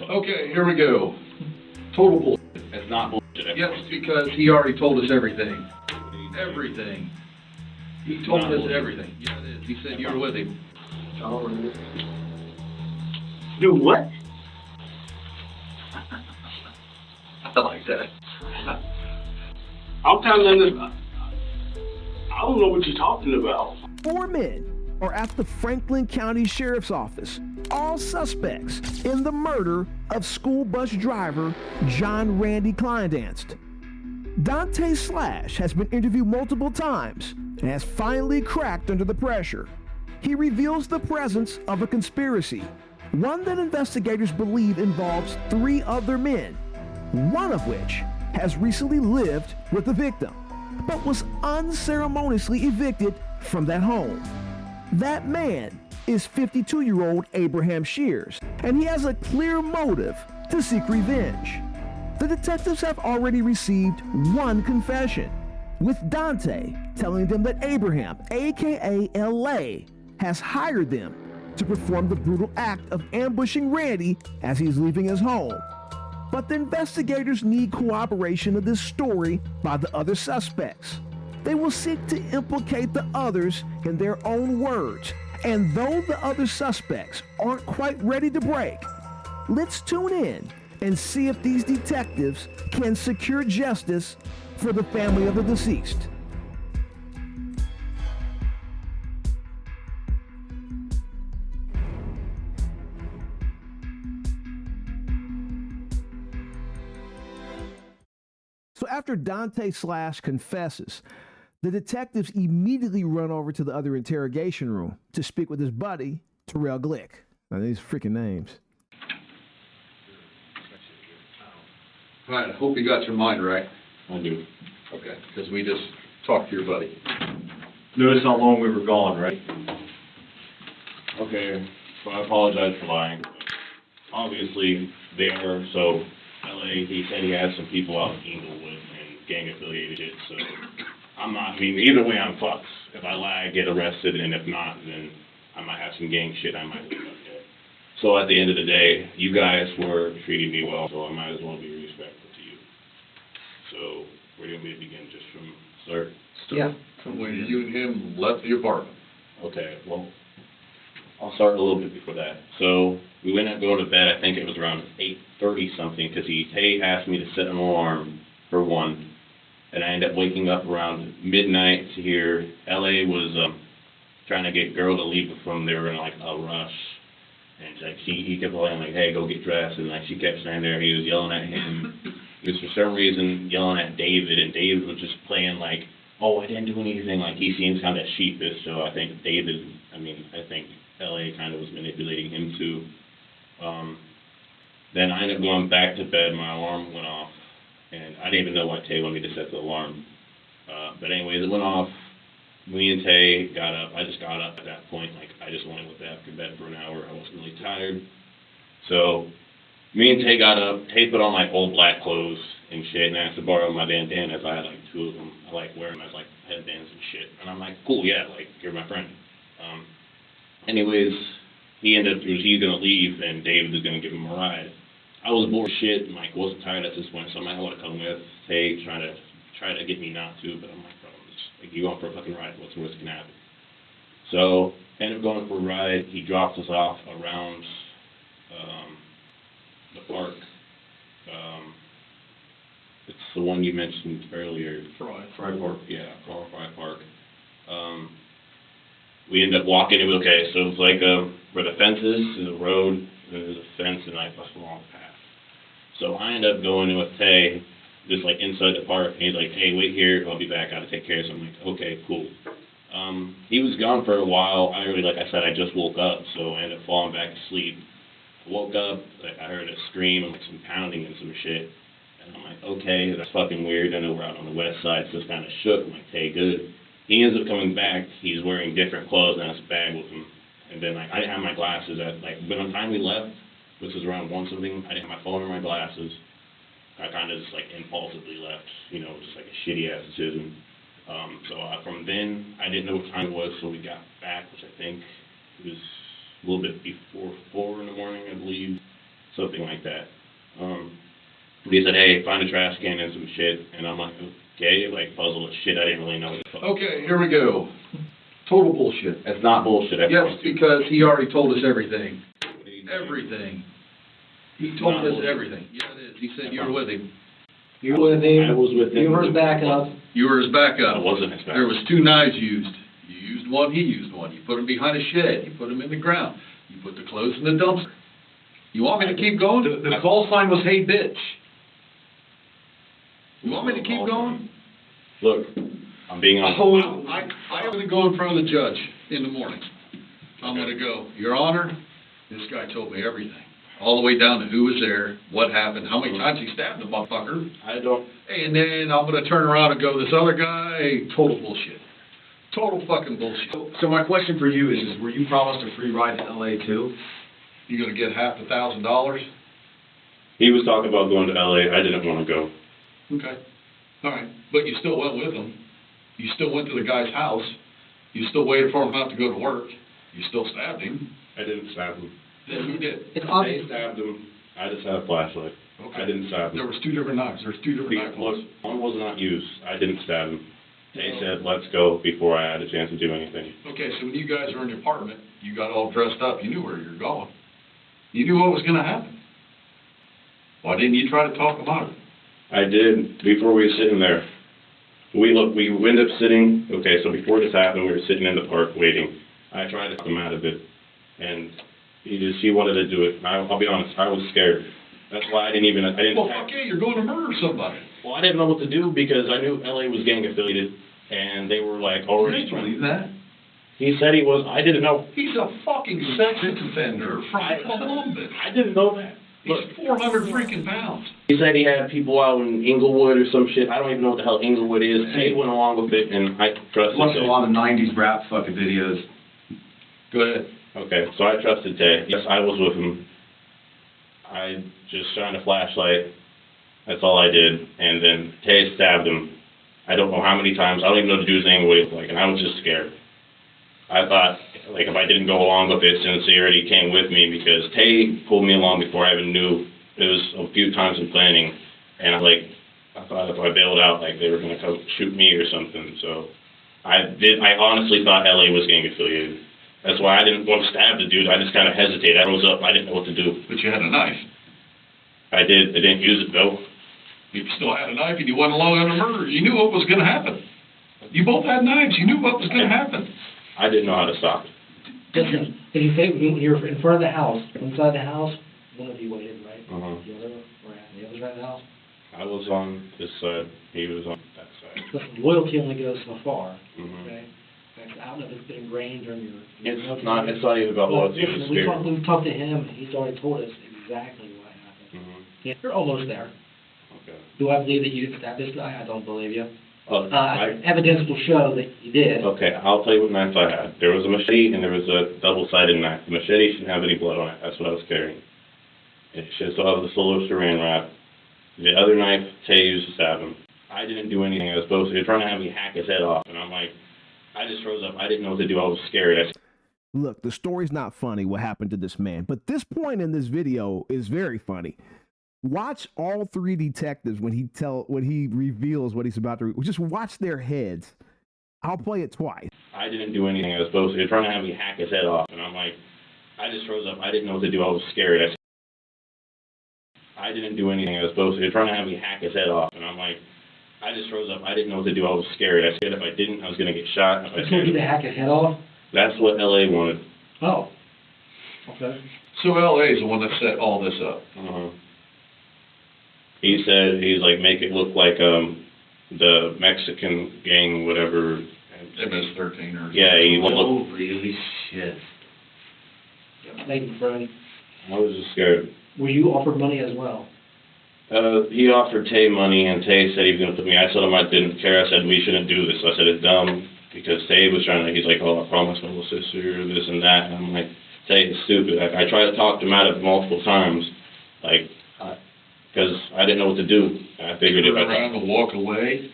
Okay, here we go. Total bullshit. It's not bullshit. Yes, because he already told us everything. Everything. He told us everything. Yeah, it is. He said you were with him. Do what? I like that. I'm kind of in this. I don't know what you're talking about. 4 men are at the Franklin County Sheriff's Office, all suspects in the murder of school bus driver John Randy Clindanst. Donte Slash has been interviewed multiple times and has finally cracked under the pressure. He reveals the presence of a conspiracy, one that investigators believe involves 3 other men, one of which has recently lived with the victim, but was unceremoniously evicted from that home. That man is 52-year-old Abraham Shears, and he has a clear motive to seek revenge. The detectives have already received one confession, with Donte telling them that Abraham, aka LA, has hired them to perform the brutal act of ambushing Randy as he's leaving his home. But the investigators need cooperation of this story by the other suspects. They will seek to implicate the others in their own words, and though the other suspects aren't quite ready to break, let's tune in and see if these detectives can secure justice for the family of the deceased. So after Donte Slash confesses, the detectives immediately run over to the other interrogation room to speak with his buddy, Terrell Glick. Now, these freaking names. All right, I hope you got your mind right. I do. Okay, because we just talked to your buddy. Notice how long we were gone, right? Okay, so I apologize for lying. Obviously, there, so LA, he said he had some people out in Inglewood and gang affiliated shit, so I'm not, I mean, either way I'm fucked. If I lie, I get arrested, and if not, then I might have some gang shit I might leave up there. So at the end of the day, you guys were treating me well, so I might as well be respectful to you. So, where do you want me to begin? Just from start? Yeah. From when you and him left the apartment. Okay, well, I'll start a little bit before that. So, we went and go to bed, I think it was around 8:30 something, because he asked me to set an alarm for 1. And I ended up waking up around midnight to hear LA was trying to get girl to leave from they were in like a rush. And like he kept saying like, hey, go get dressed, and like she kept standing there, he was yelling at him. He was for some reason yelling at David, and David was just playing like, oh, I didn't do anything. Like he seems kind of sheepish, so I think I think LA kind of was manipulating him too. Then I ended up going back to bed, my alarm went off. And I didn't even know why Tay wanted me to set the alarm. But anyways, it went off. Me and Tay got up. I just got up at that point. Like, I just wanted to go back to bed for an hour. I wasn't really tired. So, me and Tay got up. Tay put on, like, old black clothes and shit. And I asked to borrow my bandanas. I had, like, 2 of them. I like wearing them as, like, headbands and shit. And I'm like, cool, yeah, like, you're my friend. Anyways, he ended up, he's going to leave, and David was going to give him a ride. I was bored shit and like wasn't tired at this point, so I might want to come with Tay, try to get me not to, but I'm like, bro, like you going for a fucking ride, what's the worst that can happen? So ended up going for a ride. He dropped us off around the park. It's the one you mentioned earlier. Fry Park. Yeah, Fry Park. We ended up walking. It was okay. So it was like where the fence is, there's a road, and there's a fence, and I bust along the path. So I ended up going in with Tay, just like inside the park, and he's like, hey, wait here, I'll be back, I gotta take care of something. I'm like, okay, cool. He was gone for a while. Like I said, I just woke up, so I ended up falling back to sleep. I woke up, like I heard a scream and like some pounding and some shit. And I'm like, okay, that's fucking weird. I know we're out on the west side, so it's kind of shook. I'm like, hey, good. He ends up coming back. He's wearing different clothes and has a bag with him. And then like I didn't have my glasses. By the time we left, which was around 1 something, I didn't have my phone or my glasses. I kind of just like impulsively left, just like a shitty ass decision. From then, I didn't know what time it was, so we got back, which I think it was a little bit before 4 in the morning, I believe. something like that. He said, hey, find a trash can and some shit, and I'm like, okay, like puzzle of shit, I didn't really know what it was. Okay, here we go. Total bullshit. It's not bullshit. I Yes, promise you. because he already told us everything. Everything. He told Not us bullshit. everything. Yeah, it is. He said you were with him. You were with him. I was with him. You were his backup. You were his backup. I wasn't his There backup. was 2 knives used. You used one, he used one. You put them behind a shed. You put them in the ground. You put the clothes in the dumpster. You want me to keep going? The call sign was, hey, bitch. You want me to keep going? Look, I'm being honest. I'm gonna go in front of the judge in the morning. I'm gonna go, Your Honor, this guy told me everything. All the way down to who was there, what happened, how many times he stabbed the motherfucker. I don't. And then I'm gonna turn around and go, this other guy, total bullshit. Total fucking bullshit. So my question for you is were you promised a free ride to LA too? You gonna get half $1,000? He was talking about going to LA. I didn't want to go. Okay. All right. But you still went with him. You still went to the guy's house. You still waited for him not to go to work. You still stabbed him. I didn't stab him. Then who did? It's They obvious. stabbed him. I just had a flashlight. Okay. I didn't stab There him. was 2 different knives. There's 2 different knife Look, holes. one was not used. I didn't stab him. They said, let's go before I had a chance to do anything. Okay, so when you guys were in the apartment, you got all dressed up. You knew where you were going. You knew what was going to happen. Why didn't you try to talk him out of it? I did before we were sitting there. We ended up sitting, okay, so before this happened, we were sitting in the park waiting. I tried to talk him out of it, and he wanted to do it. I'll be honest, I was scared. That's why I didn't. Well, fuck yeah, you're going to murder somebody. Well, I didn't know what to do because I knew LA was gang affiliated, and they were like already. You believe that? He said he was. I didn't know. He's a fucking sex offender from Columbus. I didn't know that. Look, He's 400 freaking pounds. he said he had people out in Inglewood or some shit. I don't even know what the hell Inglewood is. Tate went along with it, and I trusted Watched a Tay. lot of 90s rap fucking videos. Go ahead. Okay, so I trusted Tay. Yes, I was with him. I just shined a flashlight. That's all I did. And then Tay stabbed him. I don't know how many times. I don't even know the dude's name, what he looked like, and I was just scared. I thought, like, if I didn't go along with it since he already came with me, because Tay pulled me along before I even knew. It was a few times in planning, and I thought if I bailed out, like, they were going to come shoot me or something. So I honestly thought LA was gang affiliated. That's why I didn't want to stab the dude. I just kind of hesitated. I rose up. I didn't know what to do. But you had a knife. I didn't use it, though. You still had a knife and you went along on the murder. You knew what was going to happen. You both had knives. You knew what was going to happen. I didn't know how to stop it. Did you say when you were in front of the house, inside the house, one of you waited, right? Uh-huh. The other, or the other side of the house? I was on this side. He was on that side. Listen, loyalty only goes so far, Mhm. okay? I don't know if it's been ingrained during your. It's not even about Well, loyalty. It was listen, we spirit. we've talked to him, and he's already told us exactly what happened. Mhm. Yeah, you're almost there. Okay. Do I believe that you did stab this guy? I don't believe you. I Evidence will show that you did. Okay, I'll tell you what knives I had. There was a machete and there was a double-sided knife. The machete shouldn't have any blood on it. That's what I was carrying. It should still have the solo saran wrap. The other knife, Tay used to stab him. I didn't do anything I was supposed to. They're trying to have me hack his head off, and I'm like, I just froze up. I didn't know what to do. I was scared. Look, the story's not funny what happened to this man, but this point in this video is very funny. Watch all 3 detectives when he reveals what he's about to just watch their heads. I'll play it twice. I didn't do anything I was supposed to. They're trying to have me hack his head off, and I'm like, I just froze up. I didn't know what to do. I was scared. I didn't do anything I was supposed to. They're trying to have me hack his head off, and I'm like, I just froze up. I didn't know what to do. I was scared. I said if I didn't, I was going to get shot. If I They told you to hack his head off? That's what LA wanted. Oh. Okay. So LA is the one that set all this up. He said, he's like, make it look like the Mexican gang, whatever. MS-13 or... Yeah, he looked. Holy shit. Thank you, Freddie. I was just scared. Were you offered money as well? He offered Tay money, and Tay said he was going to put me. I told him I didn't care. I said we shouldn't do this. I said it's dumb because Tay was trying to. He's like, oh, I promised my little sister this and that. And I'm like, Tay, it's stupid. I tried to talk him out of it multiple times, like, because I didn't know what to do. And I figured if Turn I around and walk away.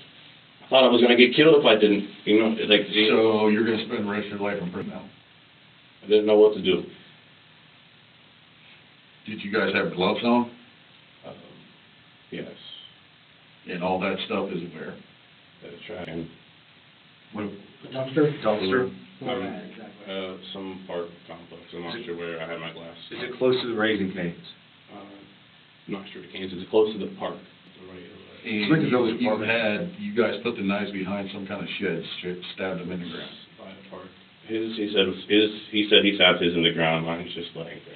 I thought I was going to get killed if I didn't. You know, like. So you're going to spend the rest of your life in prison now. I didn't know what to do. Did you guys have gloves on? Yes, And all that stuff isn't there? that's right. And, The dumpster? Dumpster? Where at exactly? some park complex, I'm not sure where, I had my glass. Is it close to the Raising Cane's? I'm not sure the Kansas, it's close to the park. The right- And Springfield Village you Apartment. you guys put the knives behind some kind of shed, stabbed them in the ground. By the park. He said he stabbed his in the ground, mine's just laying there.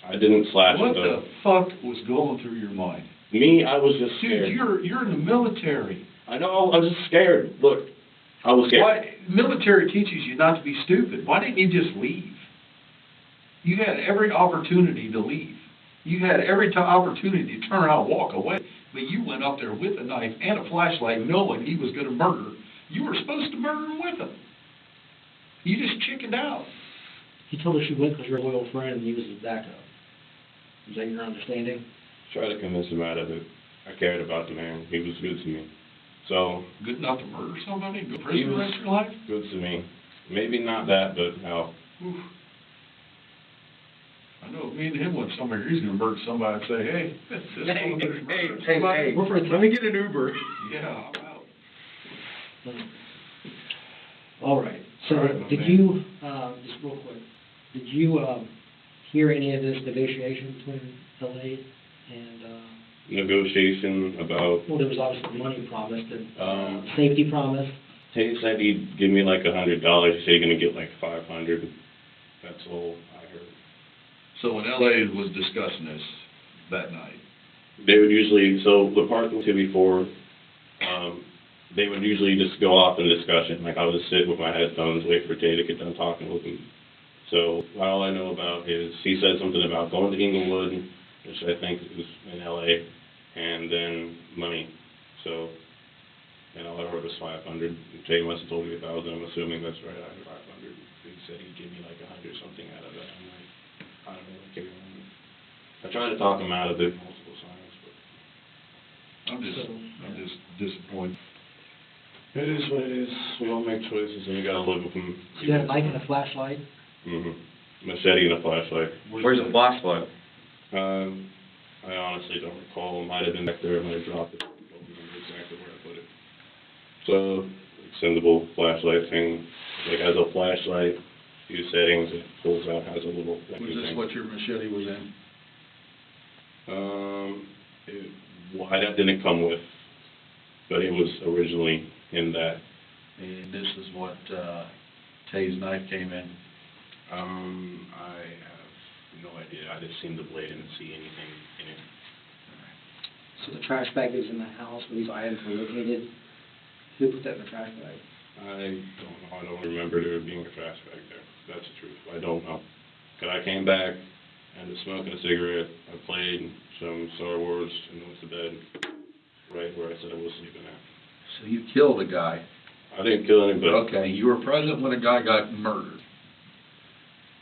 I didn't slash What it though. the fuck was going through your mind? Me, I was just Dude, scared. you're in the military. I know, I was just scared. Look, I was scared. Why, military teaches you not to be stupid. Why didn't you just leave? You had every opportunity to leave. You had every opportunity to turn around and walk away. But you went up there with a knife and a flashlight knowing he was going to murder. You were supposed to murder him with him. You just chickened out. He told us you went because you're a loyal friend and he was his backup. Is that your understanding? Tried to convince him out of it. I cared about the man. He was good to me. So, Good enough to murder somebody? Go to He prison the was- rest of your life? good to me. Maybe not that, but how. Oof. I know if me and him went somewhere, he's gonna murder somebody and say, hey, this motherfucker's murdering somebody. We're friends. Let me get an Uber. Yeah, I'm out. All right, so All right, my did man. you, just real quick, did you, hear any of this negotiation between LA and, Negotiation about, well, there was obviously money promised and, Um, safety promise. he said he'd give me like $100. He said he's gonna get like 500. That's all I heard. So when LA was discussing this that night, They would usually, so the part we did before, they would usually just go off in discussion. Like I would just sit with my headphones, wait for Jay to get done talking with him. So all I know about is he said something about going to Inglewood, which I think was in LA, and then money. So, and all I heard was 500. Jay must have told me 1,000. I'm assuming that's right. I heard 500. He said he'd give me like 100 something out of that. I'm like, I don't know. I can't remember. I tried to talk him out of it multiple times, but. I'm just disappointed. It is what it is. We all make choices and you gotta live with them. You had a knife and a flashlight? Machete and a flashlight. Where's the flashlight? I honestly don't recall. It might have been back there. I might have dropped it. I don't remember exactly where I put it. So, extendable flashlight thing. Like has a flashlight, few settings, it pulls out, has a little. Was this what your machete was in? That didn't come with, but it was originally in that. And this is what, Tay's knife came in? I have no idea. I just seen the blade and didn't see anything in it. So the trash bag that was in the house where these items were located, who put that in the trash bag? I don't know. I don't remember there being a trash bag there. That's the truth. I don't know. 'Cause I came back and was smoking a cigarette. I played some Star Wars and went to bed right where I said I was sleeping at. So you killed a guy. I didn't kill anybody. Okay, you were present when a guy got murdered.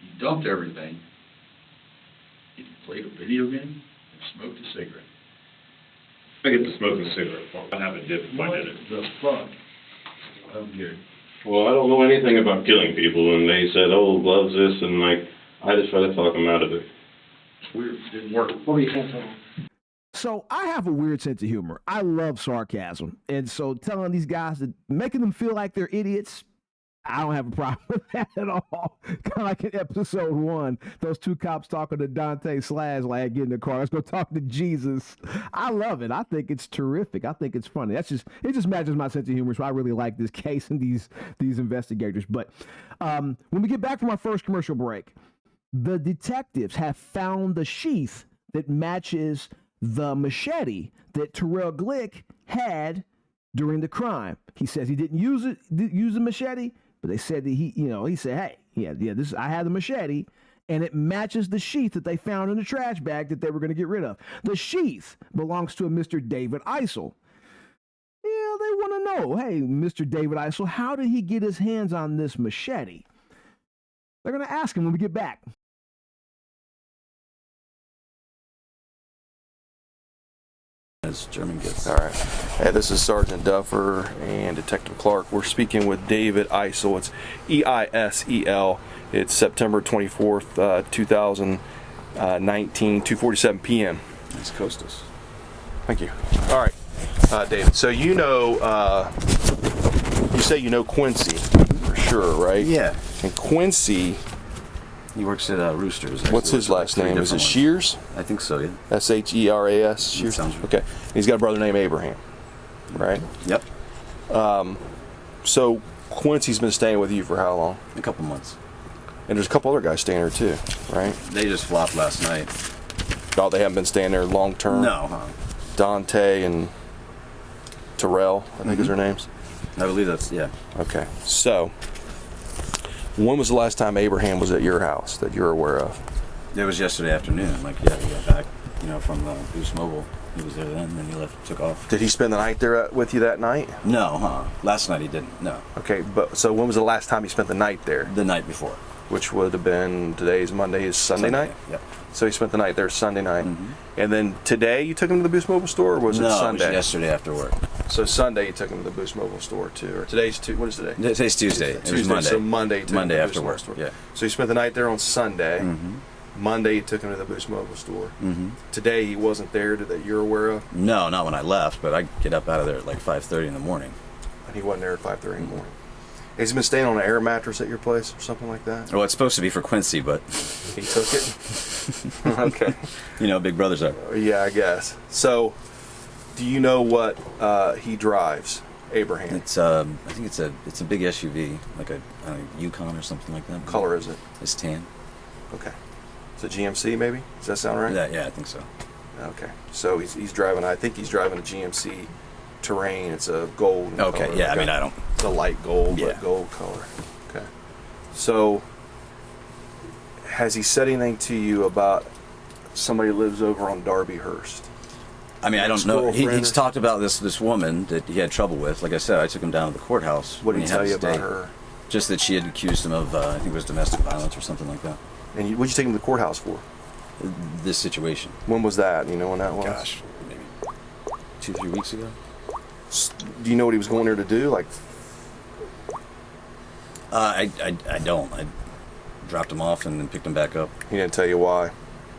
You dumped everything. You played a video game and smoked a cigarette. I get to smoking a cigarette. I haven't did if I did it. What the fuck? I don't get it. Well, I don't know anything about killing people, and they said, oh, gloves this, and like, I just tried to talk them out of it. Weird, didn't work. What were you saying, Tom? So I have a weird sense of humor. I love sarcasm. And so telling these guys that making them feel like they're idiots, I don't have a problem with that at all. Kind of like in episode 1, those two cops talking to Donte Slash, like, get in the car, let's go talk to Jesus. I love it. I think it's terrific. I think it's funny. It just matches my sense of humor. So I really like this case and these investigators. But when we get back from our first commercial break, the detectives have found the sheath that matches the machete that Terrell Glick had during the crime. He says he didn't use the machete, but they said that he said, hey, I had the machete, and it matches the sheath that they found in the trash bag that they were going to get rid of. The sheath belongs to a Mr. David Eisel. Yeah, they want to know, hey, Mr. David Eisel, how did he get his hands on this machete? They're going to ask him when we get back. As German gets. All right. Hey, this is Sergeant Duffer and Detective Clark. We're speaking with David Eisel. It's E-I-S-E-L. It's September 24th, 2019, 2:47 p.m. East Coastus. Thank you. All right, David. So you say you know Quincy for sure, right? Yeah. And Quincy, He works at Roosters. what's his last name? Is it Shears? I think so, yeah. S-H-E-R-A-S? Shears? Sounds right. Okay. And he's got a brother named Abraham, right? Yep. So Quincy's been staying with you for how long? A couple months. And there's a couple other guys staying there too, right? They just flopped last night. Oh, they haven't been staying there long term? No. Donte and Terrell, I think is their names? I believe that's, yeah. Okay. So, when was the last time Abraham was at your house that you're aware of? It was yesterday afternoon. Like, yeah, he got back, from Boost Mobile. He was there then, and then he left, took off. Did he spend the night there with you that night? No, last night he didn't, no. Okay, but so when was the last time he spent the night there? The night before. Which would have been, today's Monday, is Sunday night? Yep. So he spent the night there Sunday night. Mm-hmm. And then today you took him to the Boost Mobile store, or was it No, Sunday? it was yesterday after work. So Sunday you took him to the Boost Mobile store too, or what is today? Today's Tuesday. It was Tuesday, Monday. so Monday you took Monday him to the after Boost work, Mobile store. yeah. So you spent the night there on Sunday. Mm-hmm. Monday you took him to the Boost Mobile store. Mm-hmm. Today he wasn't there that you're aware of? No, not when I left, but I get up out of there at like 5:30 in the morning. And he wasn't there at 5:30 in the morning. Has he been staying on an air mattress at your place or something like that? Well, it's supposed to be for Quincy, but He took it? Okay. big brothers are. Yeah, I guess. So, do you know what he drives, Abraham? It's I think it's a big SUV, like a Yukon or something like that. What color is it? It's tan. Okay. It's a GMC maybe? Does that sound right? Yeah, I think so. Okay. So he's driving, I think he's driving a GMC Terrain. It's a gold Okay, color. yeah, I mean, I don't. It's a light gold, Yeah. but gold color. Okay. So, has he said anything to you about somebody who lives over on Darbyhurst? I mean, I don't know. Ex-girlfriend He's or- talked about this woman that he had trouble with. Like I said, I took him down to the courthouse. What did when he tell had you his about day. her? Just that she had accused him of, I think it was domestic violence or something like that. And what'd you take him to the courthouse for? This situation. When was that? You know when that was? Gosh, maybe 2-3 weeks ago. Do you know what he was going there to do? Like, I don't. I dropped him off and then picked him back up. he didn't tell you why.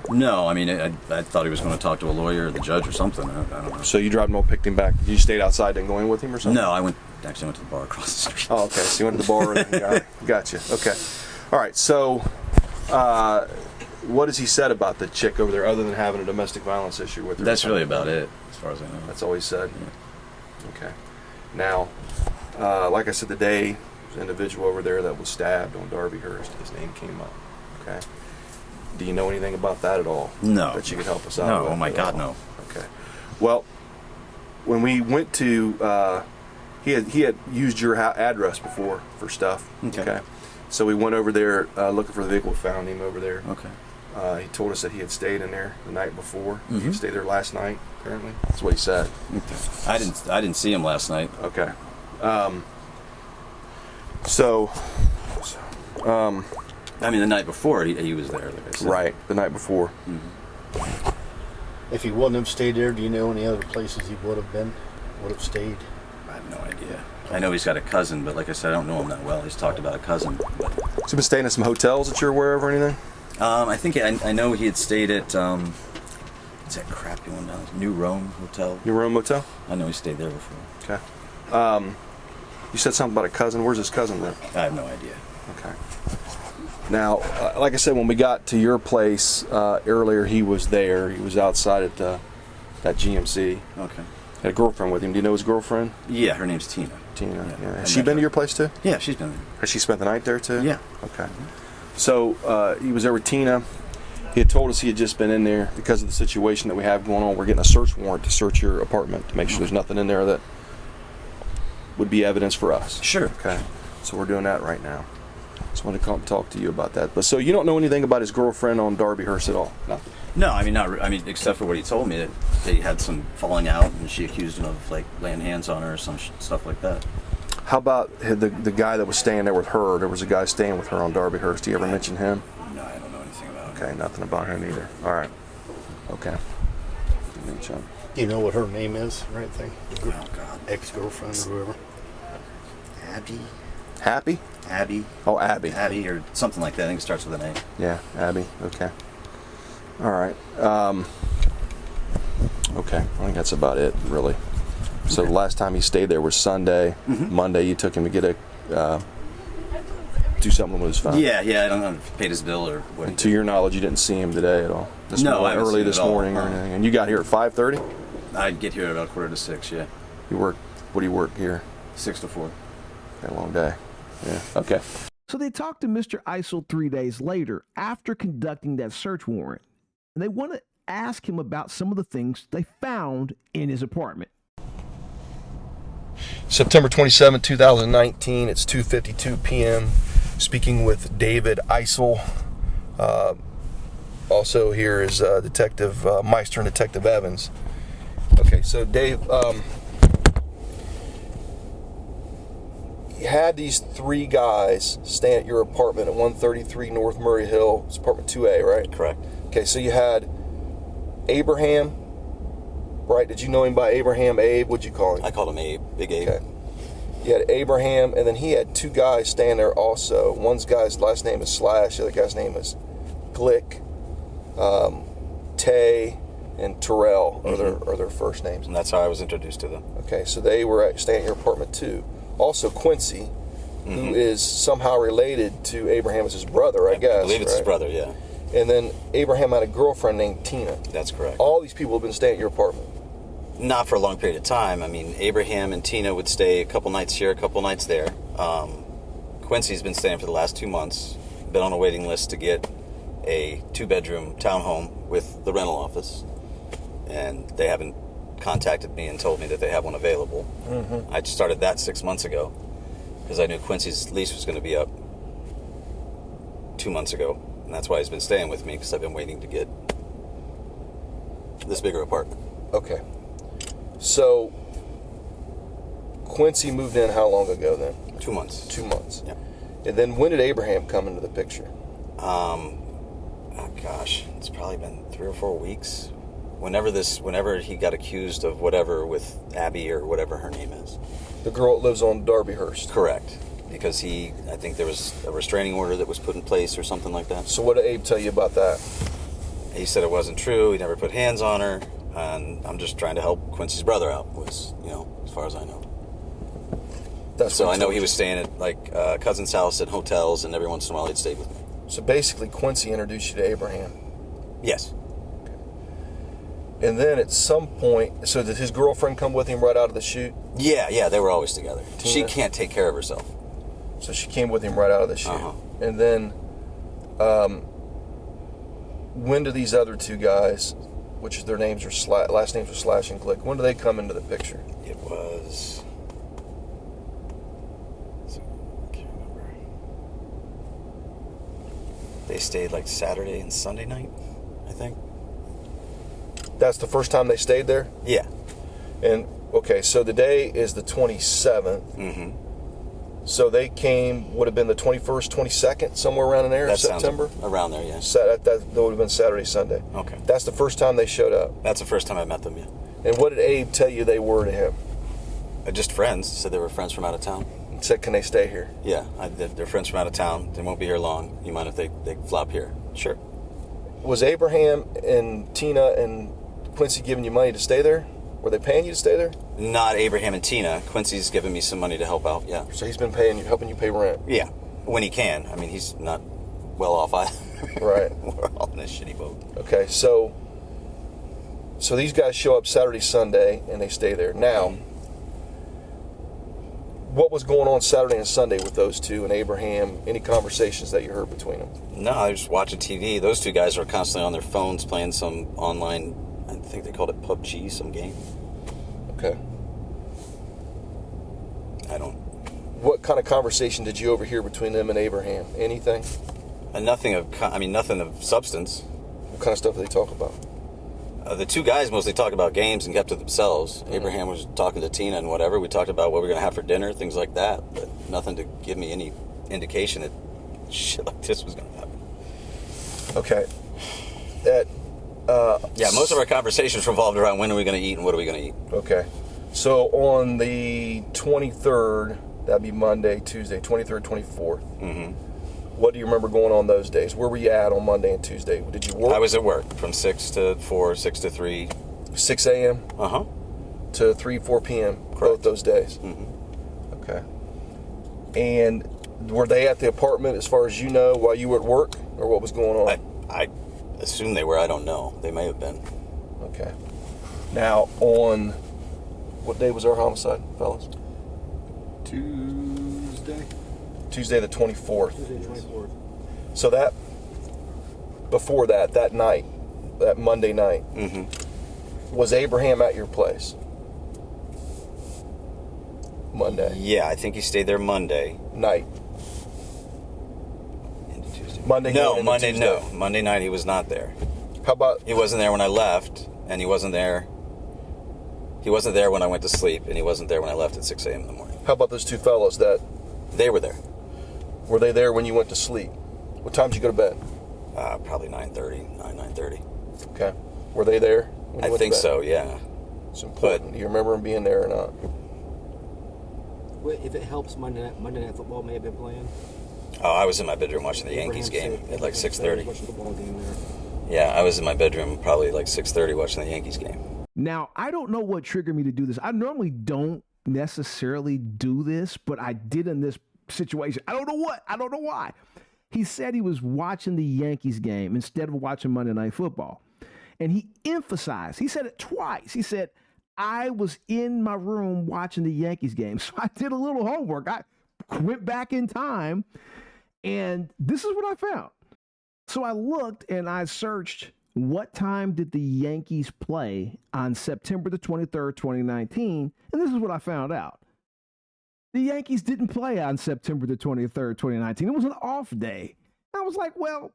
No, I mean, I thought he was going to talk to a lawyer or the judge or something. I don't know. So you dropped him off, picked him back. You stayed outside, didn't go in with him or something? No, I actually went to the bar across the street. Oh, okay. So you went to the bar and gotcha. Okay. All right. So, what has he said about the chick over there, other than having a domestic violence issue with her? That's really about it, as far as I know. That's all he said. Yeah. Okay. Now, like I said, today, there's an individual over there that was stabbed on Darbyhurst. His name came up. Okay. Do you know anything about that at all? No. That you could help us out No, with? oh my at God, all? no. Okay. Well, when we went to, he had used your address before for stuff. Okay. So we went over there looking for the vehicle, found him over there. Okay. He told us that he had stayed in there the night before. He Mhm. had stayed there last night, apparently. That's what he said. Okay. I didn't see him last night. Okay. I mean, the night before he was there, like I said. Right, the night before. If he wouldn't have stayed there, do you know any other places he would have stayed? I have no idea. I know he's got a cousin, but like I said, I don't know him that well. He's talked about a cousin. But, So you've been staying in some hotels that you're aware of or anything? I think I know he had stayed at what's that crappy one down? New Rome Hotel. New Rome Motel? I know he stayed there before. Okay. You said something about a cousin. Where's his cousin then? I have no idea. Okay. Now, like I said, when we got to your place earlier, he was there. He was outside at that GMC. Okay. Had a girlfriend with him. Do you know his girlfriend? Yeah, her name's Tina. Tina. Yeah. Yeah. I Has she met been her. to your place too? Yeah, she's been there. Has she spent the night there too? Yeah. Okay. So he was there with Tina. He had told us he had just been in there because of the situation that we have going on. We're getting a search warrant to search your apartment to make sure there's nothing in there that would be evidence for us. Sure. Okay. So we're doing that right now. Just wanted to come talk to you about that. But so you don't know anything about his girlfriend on Darbyhurst at all? Nothing. No, I mean I mean, except for what he told me that they had some falling out, and she accused him of like laying hands on her or some stuff like that. How about the guy that was staying there with her? There was a guy staying with her on Darbyhurst. Do you ever mention him? No, I don't know anything about him. Okay, nothing about him either. All right. Okay. meet you. Do you know what her name is or anything? Oh, God. Ex-girlfriend or whoever? Abby? Happy? Abby? Oh, Abby. Abby or something like that. I think it starts with an A. Yeah, Abby. Okay. All right. Okay. I think that's about it, really. So the last time he stayed there was Sunday. Mm-hmm. Monday, you took him to get a do something with his phone. Yeah, I don't know if he paid his bill or what. And to your knowledge, you didn't see him today at all. No, I haven't seen early him this at all. morning or anything. And you got here at 5:30. I'd get here at about 5:45. Yeah, You work. What do you work here? 6 to 4. Got a long day. Yeah. Okay. So they talked to Mr. Eisel 3 days later after conducting that search warrant, and they want to ask him about some of the things they found in his apartment. September 27, 2019. It's 2:52 p.m. Speaking with David Eisel. Also here is Detective Meister and Detective Evans. Okay, so Dave, you had these 3 guys staying at your apartment at 133 North Murray Hill. It's apartment 2A, right? Correct. Okay, so you had Abraham, right? Did you know him by Abraham? Abe? What'd you call him? I called him Abe, Big Abe. Okay. You had Abraham, and then he had 2 guys staying there also. One guy's last name is Slash, the other guy's name is Glick, Tay, and Terrell are their first names. And that's how I was introduced to them. Okay, so they were staying at your apartment too. Also Quincy, who is somehow related to Abraham as his brother, I guess. I believe it's his right? brother, yeah. And then Abraham had a girlfriend named Tina. That's correct. All these people have been staying at your apartment. Not for a long period of time. I mean, Abraham and Tina would stay a couple nights here, a couple nights there. Quincy's been staying for the last 2 months. Been on a waiting list to get a 2-bedroom townhome with the rental office. And they haven't contacted me and told me that they have one available. I started that 6 months ago because I knew Quincy's lease was going to be up 2 months ago. And that's why he's been staying with me, because I've been waiting to get this bigger apartment. Okay. So, Quincy moved in how long ago then? 2 months. 2 months. Yeah. And then when did Abraham come into the picture? Oh gosh, it's probably been 3 or 4 weeks. Whenever he got accused of whatever with Abby or whatever her name is. The girl that lives on Darbyhurst. Correct. Because I think there was a restraining order that was put in place or something like that. So what did Abe tell you about that? He said it wasn't true. He never put hands on her. And I'm just trying to help Quincy's brother out, as far as I know. So I know he was staying at cousin's house at hotels, and every once in a while he'd stay with me. So basically Quincy introduced you to Abraham. Yes. And then at some point, so did his girlfriend come with him right out of the chute? Yeah, they were always together. Tina? She can't take care of herself. So she came with him right out of the chute. Uh-huh. And then, when do these other 2 guys, which their names are last names are Slash and Glick, when do they come into the picture? It was... I can't remember. They stayed Saturday and Sunday night, I think. That's the first time they stayed there? Yeah. And, okay, so the day is the 27th. Mm-hmm. So they came, would have been the 21st, 22nd, somewhere around in there, That September? sounds around there, yeah. That would have been Saturday, Sunday. Okay. That's the first time they showed up. That's the first time I met them, yeah. And what did Abe tell you they were to him? Just friends. Said they were friends from out of town. He said, can they stay here? Yeah, they're friends from out of town. They won't be here long. You mind if they flop here? Sure. Was Abraham and Tina and Quincy giving you money to stay there? Were they paying you to stay there? Not Abraham and Tina. Quincy's giving me some money to help out, yeah. So he's been helping you pay rent? Yeah, when he can. I mean, he's not well off either. Right. We're all in a shitty boat. Okay, so these guys show up Saturday, Sunday, and they stay there. Now, what was going on Saturday and Sunday with those 2 and Abraham? Any conversations that you heard between them? No, I was watching TV. Those 2 guys are constantly on their phones playing some online, I think they called it PUBG, some game. Okay. What kind of conversation did you overhear between them and Abraham? Anything? Nothing of substance. What kind of stuff did they talk about? The 2 guys mostly talked about games and kept to themselves. Mm-hmm. Abraham was talking to Tina and whatever. We talked about what we were going to have for dinner, things like that. But nothing to give me any indication that shit like this was going to happen. Okay. Yeah, most of our conversations revolved around when are we going to eat and what are we going to eat. Okay. So on the 23rd, that'd be Monday, Tuesday, 23rd, 24th. Mm-hmm. What do you remember going on those days? Where were you at on Monday and Tuesday? Did you work? I was at work from 6 to 4, 6 to 3. 6 a.m.? Uh-huh. To 3, 4 p.m. Correct. Both those days? Mm-hmm. Okay. And were they at the apartment as far as you know while you were at work? Or what was going on? I assume they were. I don't know. They may have been. Okay. Now, on what day was our homicide, fellas? Tuesday the 24th. Tuesday, 24th. So that, before that night, that Monday night, Mm-hmm. was Abraham at your place? Monday Yeah, I think he stayed there Monday. night. Into Tuesday. Monday No, night into Monday, Tuesday. no. Monday night he was not there. How about, He wasn't there when I left, and he wasn't there. He wasn't there when I went to sleep, and he wasn't there when I left at 6 a.m. in the morning. how about those two fellows that, They were there. were they there when you went to sleep? What time did you go to bed? Probably 9:30. Okay. Were they there when you I went think to bed? so, yeah. It's important. Do you remember them being there or not? Well, if it helps, Monday Night Football may have been playing. Oh, I was in my bedroom watching the Yankees game at like 6:30. Watching the football game there. Yeah, I was in my bedroom probably like 6:30 watching the Yankees game. Now, I don't know what triggered me to do this. I normally don't necessarily do this, but I did in this situation. I don't know what. I don't know why. He said he was watching the Yankees game instead of watching Monday Night Football. And he emphasized, he said it twice. He said, I was in my room watching the Yankees game. So I did a little homework. I went back in time, and this is what I found. So I looked and I searched, what time did the Yankees play on September the 23rd, 2019? And this is what I found out. The Yankees didn't play on September the 23rd, 2019. It was an off day. I was like, well,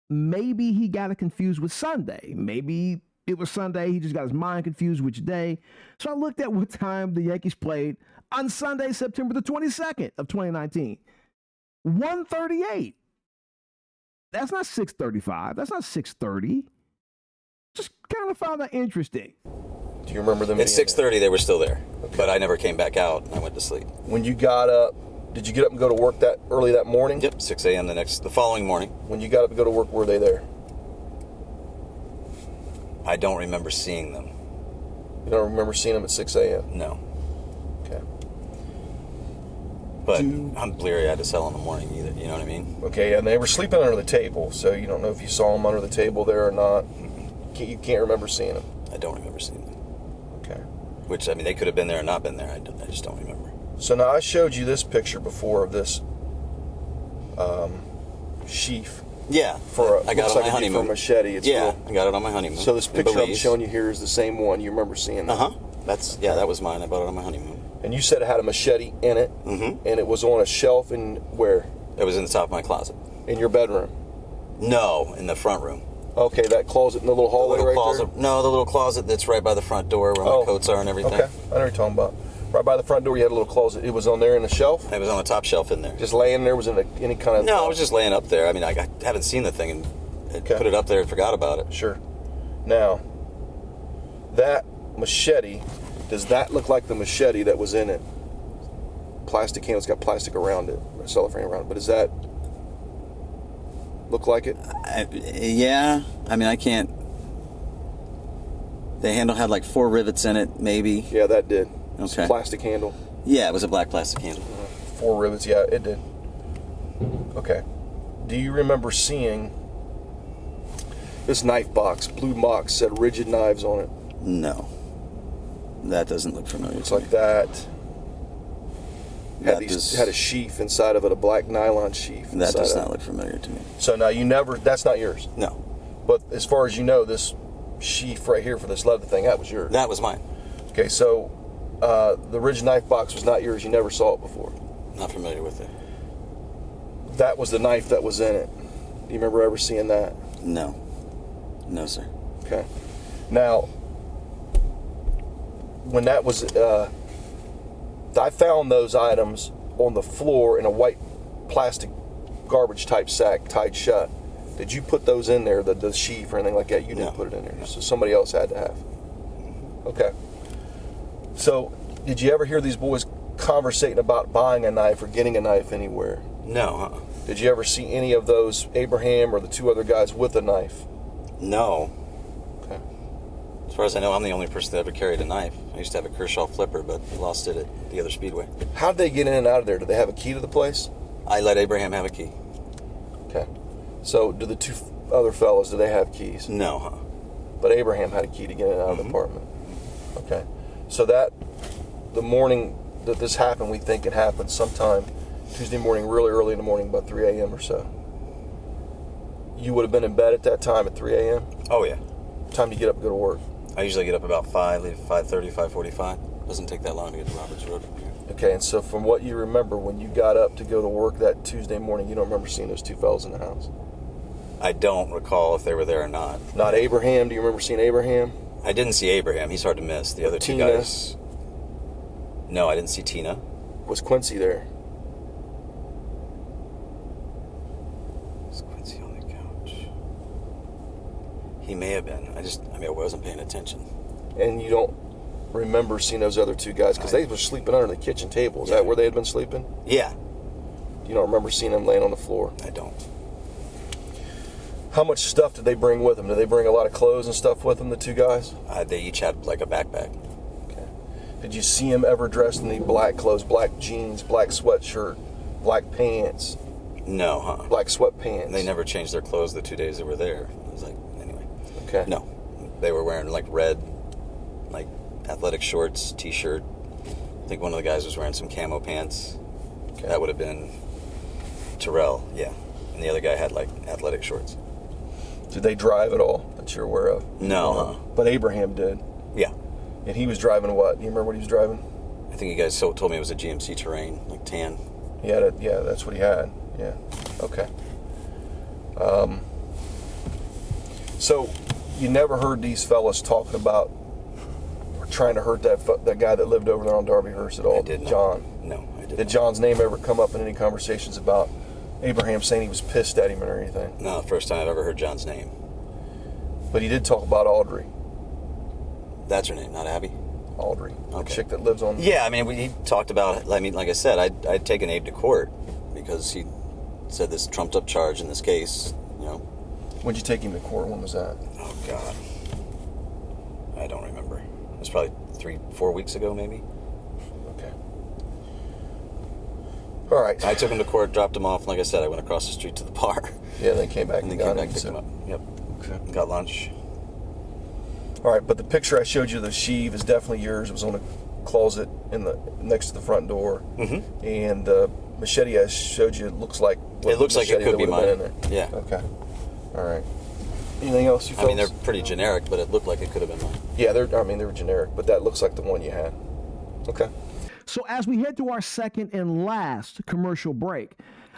maybe he got it confused with Sunday. Maybe it was Sunday. He just got his mind confused which day. So I looked at what time the Yankees played on Sunday, September the 22nd of 2019. 1:38. That's not 6:35. That's not 6:30. Just kind of found that interesting. Do you remember them? At being 6:30 they were still there, but I never came back out and I went to sleep. When you got up, did you get up and go to work that early that morning? Yep, 6 a.m. the following morning. When you got up to go to work, were they there? I don't remember seeing them. You don't remember seeing them at 6 a.m.? No. Okay. But I'm bleary-eyed as hell in the morning either, you know what I mean? Okay, and they were sleeping under the table, so you don't know if you saw them under the table there or not. You can't remember seeing them. I don't remember seeing them. Okay. Which, I mean, they could have been there or not been there. I just don't remember. So now I showed you this picture before of this sheaf. Yeah, For I got looks it on like my a honeymoon. machete. It's Yeah, real. I got it on my honeymoon. So this in picture I'm Belize. showing you here is the same one. You remember seeing that? That was mine. I bought it on my honeymoon. And you said it had a machete in it, Mm-hmm. and it was on a shelf in where? It was in the top of my closet. In your bedroom? No, in the front room. Okay, that closet in the little hallway the little right closet. No, the little closet that's right by the front door where my coats are and everything. Okay, I know what you're talking about. Right by the front door, you had a little closet. It was on there in the shelf? It was on the top shelf in there. Just laying there? Was in any kind of... No, I was just laying up there. I mean, I haven't seen the thing and put it up there and forgot about it. Sure. Now, that machete, does that look like the machete that was in it? Plastic handle, it's got plastic around it, cellophane around it, but does that look like it? Yeah, I mean, I can't... The handle had like 4 rivets in it, maybe. Yeah, that did. Okay. It's a plastic handle. Yeah, it was a black plastic handle. 4 rivets, yeah, it did. Okay. Do you remember seeing this knife box, blue box, said rigid knives on it? No. That doesn't look familiar. It's like that. Had a sheath inside of it, a black nylon sheath. That does not look familiar to me. So now that's not yours? No. But as far as you know, this sheath right here for this leather thing, that was yours? That was mine. Okay, so the rigid knife box was not yours. You never saw it before? Not familiar with it. That was the knife that was in it. Do you remember ever seeing that? No. No, sir. Okay. Now, when that was, I found those items on the floor in a white plastic garbage type sack tied shut. Did you put those in there, the sheath or anything like that? You didn't put it in there, so somebody else had to have. Okay. So, did you ever hear these boys conversating about buying a knife or getting a knife anywhere? No. Did you ever see any of those, Abraham or the two other guys, with a knife? No. Okay. As far as I know, I'm the only person that ever carried a knife. I used to have a Kershaw flipper, but lost it at the other speedway. How did they get in and out of there? Did they have a key to the place? I let Abraham have a key. Okay. So, do the two other fellows, do they have keys? No, But Abraham had a key to get in and out of the apartment. Okay. So the morning that this happened, we think it happened sometime Tuesday morning, really early in the morning, about 3 a.m. or so. You would have been in bed at that time at 3 a.m.? Oh, yeah. Time to get up and go to work? I usually get up about 5, leave 5:30, 5:45. Doesn't take that long to get to Roberts Road from here. Okay, and so from what you remember, when you got up to go to work that Tuesday morning, you don't remember seeing those two fellas in the house? I don't recall if they were there or not. Not Abraham? Do you remember seeing Abraham? I didn't see Abraham. He's hard to miss. The other two Tina? guys... No, I didn't see Tina. Was Quincy there? Was Quincy on the couch? He may have been. I wasn't paying attention. And you don't remember seeing those other two guys? Because they were sleeping under the kitchen table. Is that where they had been sleeping? Yeah. You don't remember seeing them laying on the floor? I don't. How much stuff did they bring with them? Did they bring a lot of clothes and stuff with them, the two guys? They each had like a backpack. Okay. Did you see them ever dressed in the black clothes, black jeans, black sweatshirt, black pants? No, Black sweatpants? They never changed their clothes the 2 days they were there. It was like, anyway. Okay. No. They were wearing like red, like athletic shorts, t-shirt. I think one of the guys was wearing some camo pants. Okay. That would have been Terrell, yeah. And the other guy had like athletic shorts. Did they drive at all that you're aware of? No. But Abraham did? Yeah. And he was driving what? Do you remember what he was driving? I think you guys told me it was a GMC Terrain, like tan. He had yeah, that's what he had. Yeah. Okay. So you never heard these fellas talking about or trying to hurt that guy that lived over there on Darbyhurst at all? I did not. John? No, I didn't. Did John's name ever come up in any conversations about Abraham saying he was pissed at him or anything? No, the first time I've ever heard John's name. But he did talk about Audrey. That's her name, not Abby? Audrey. Okay. The chick that lives on... Yeah, I mean, he talked about, I mean, like I said, I'd taken Abe to court because he said this trumped up charge in this case, you know. When'd you take him to court? When was that? Oh, God. I don't remember. It was probably 3-4 weeks ago, maybe. Okay. All right. I took him to court, dropped him off. Like I said, I went across the street to the bar. Yeah, they came back and and they got came back, him. picked him up. Yep. Okay. Got lunch. All right, but the picture I showed you of the sheave is definitely yours. It was on a closet next to the front door. Mm-hmm. And the machete I showed you, it looks like... It looks like it could be mine. Yeah. Okay. All right. Anything else you I mean, fellas? they're pretty generic, but it looked like it could have been mine. Yeah, they were generic, but that looks like the one you had. Okay. So as we head to our second and last commercial break,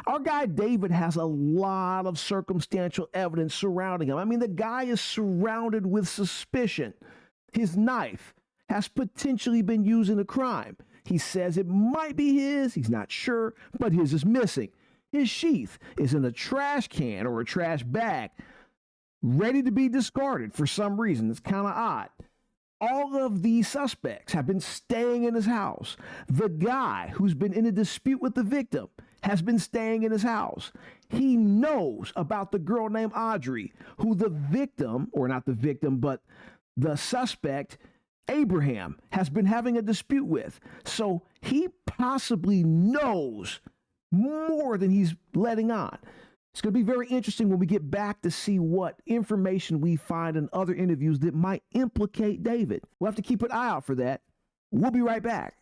our guy David has a lot of circumstantial evidence surrounding him. I mean, the guy is surrounded with suspicion. His knife has potentially been used in a crime. He says it might be his, he's not sure, but his is missing. His sheath is in a trash can or a trash bag, ready to be discarded for some reason. It's kind of odd. All of these suspects have been staying in his house. The guy who's been in a dispute with the victim has been staying in his house. He knows about the girl named Audrey, who the victim, or not the victim, but the suspect, Abraham, has been having a dispute with. So he possibly knows more than he's letting on. It's going to be very interesting when we get back to see what information we find in other interviews that might implicate David. We'll have to keep an eye out for that. We'll be right back.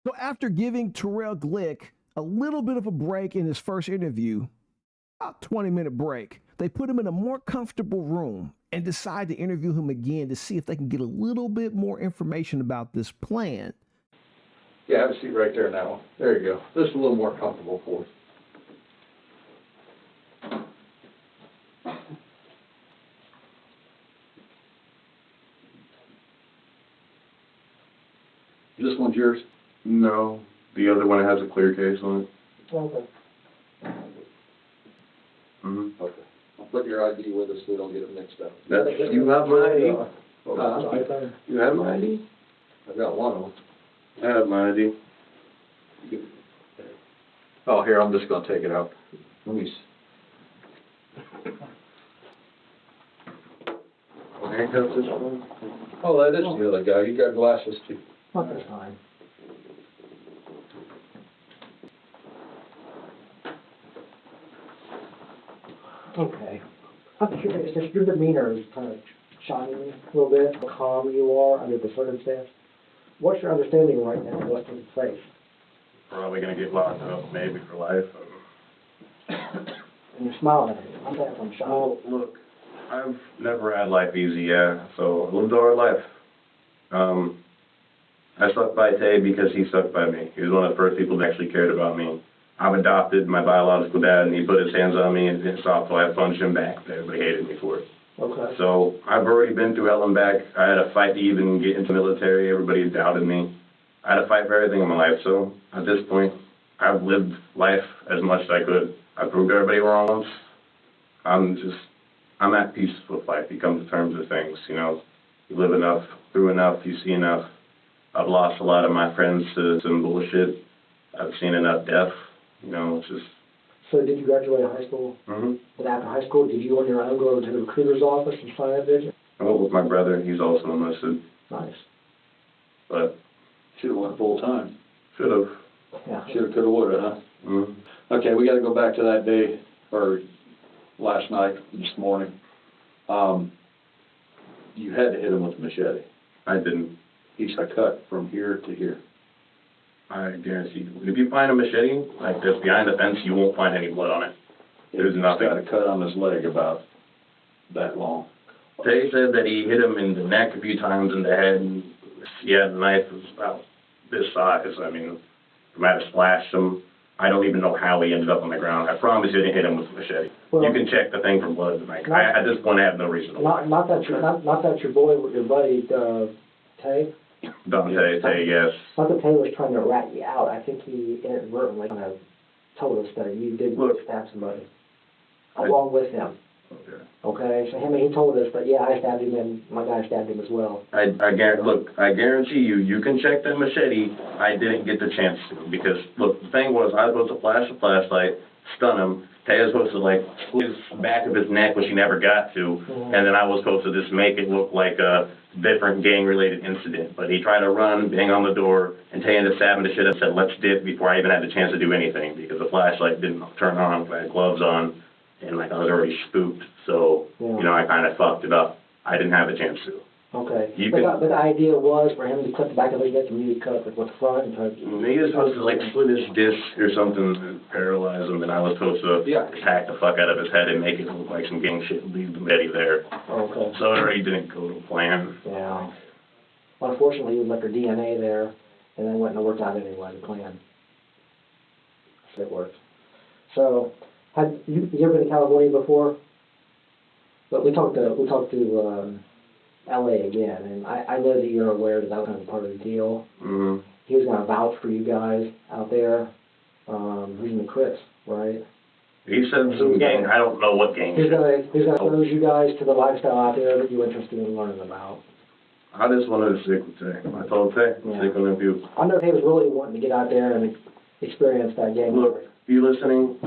So after giving Terrell Glick a little bit of a break in his first interview, about 20-minute break, they put him in a more comfortable room and decide to interview him again to see if they can get a little bit more information about this plan. Yeah, have a seat right there in that one. There you go. This is a little more comfortable for you. This one's yours? No, the other one has a clear case on it. Okay. Mm-hmm. Okay. I'll put your ID with us so we don't get it mixed up. You have my ID? You have my ID? I've got one of them. I have my ID. Oh, here, I'm just gonna take it out. Let me Handcuffs this one? Oh, that is the other guy. You got glasses too. Not this time. Okay. It's just your demeanor is kind of shocking me a little bit, how calm you are under the circumstance. What's your understanding right now of what's in place? Probably gonna get locked up, maybe for life. And you're smiling at me. I'm shocked. Well, look, I've never had life easy, yeah, so I lived a hard life. I stuck by Tay because he stuck by me. He was one of the first people that actually cared about me. I'm adopted, my biological dad, and he put his hands on me and didn't stop, so I punched him back. Everybody hated me for it. Okay. So I've already been through hell and back. I had a fight to even get into the military. Everybody doubted me. I had to fight for everything in my life. So at this point, I've lived life as much as I could. I proved everybody wrong once. I'm at peace with life. You come to terms with things, you know. You live enough, through enough, you see enough. I've lost a lot of my friends to some bullshit. I've seen enough death. You know, it's just... So did you graduate high school? Mm-hmm. But after high school, did you on your own go to the recruiter's office and sign up, did you? I went with my brother. He's also enlisted. Nice. But... Should've went full time. Should've. Yeah. Should've, could've, would've, huh? Mm-hmm. Okay, we gotta go back to that day, or last night, this morning. You had to hit him with a machete. I didn't. He's a cut from here to here. I guarantee you. If you find a machete like this behind the fence, you won't find any blood on it. There's nothing. He's got a cut on his leg about that long. Tay said that he hit him in the neck a few times, in the head, and yeah, the knife was about this size. I mean, he might have splashed him. I don't even know how he ended up on the ground. I promise you didn't hit him with a machete. Well, you can check the thing for blood. Like, at this point, I have no reason to lie. Not that your boy, your buddy, Tay? Donte, Tay, yes. Not that Tay was trying to rat you out. I think he inadvertently kind of told us that you did stab somebody along with him. Okay. Okay, so he told us, but yeah, I stabbed him and my guy stabbed him as well. I guarantee you, you can check that machete. I didn't get the chance to, because look, the thing was, I was supposed to flash the flashlight, stun him. Tay was supposed to like split his back of his neck, which he never got to, and then I was supposed to just make it look like a different gang-related incident. But he tried to run, bang on the door, and Tay ended up stabbing the shit and said, "Let's dip," before I even had the chance to do anything, because the flashlight didn't turn on. I had gloves on. And like I was already spooked, so you know I kind of fucked it up. I didn't have a chance to. Okay. But the idea was for him to cut the back of his neck and you to cut with the front and try to... He was supposed to like split his disc or something and paralyze him, and I was supposed to attack the fuck out of his head and make it look like some gang shit and leave the Betty there. Okay. So it already didn't go to plan. Yeah. Unfortunately, you left your DNA there, and then it wouldn't have worked out anyway, the plan. So it worked. So... Have you ever been to California before? But we talked to L.A. again, and I know that you're aware that that was kind of part of the deal. Mm-hmm. He was going to vouch for you guys out there. He's in the Crips, right? He said some gang. I don't know what gang. He's going to expose you guys to the lifestyle out there that you're interested in learning about. I just wanted to stick with Tay. I told Tay, stick with him too. I know Tay was really wanting to get out there and experience that gang. Look, you listening?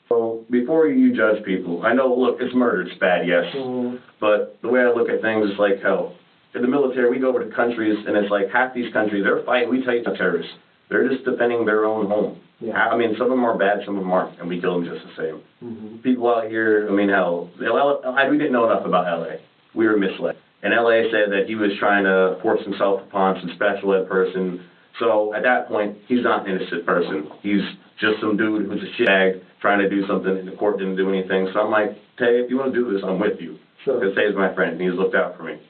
So before you judge people, I know, look, it's murder, it's bad, yes. Mm-hmm. But the way I look at things is like, hell, in the military, we go over to countries, and it's like half these countries, they're fighting, we tell you they're terrorists. They're just defending their own home. Yeah. I mean, some of them are bad, some of them aren't, and we kill them just the same. Mm-hmm. People out here, I mean, hell, we didn't know enough about L.A. We were misled. And L.A. said that he was trying to force himself upon some special ed person. So at that point, he's not an innocent person. He's just some dude who's a shitbag trying to do something, and the court didn't do anything. So I'm like, Tay, if you want to do this, I'm with you. Sure. Because Tay's my friend, and he's looked out for me.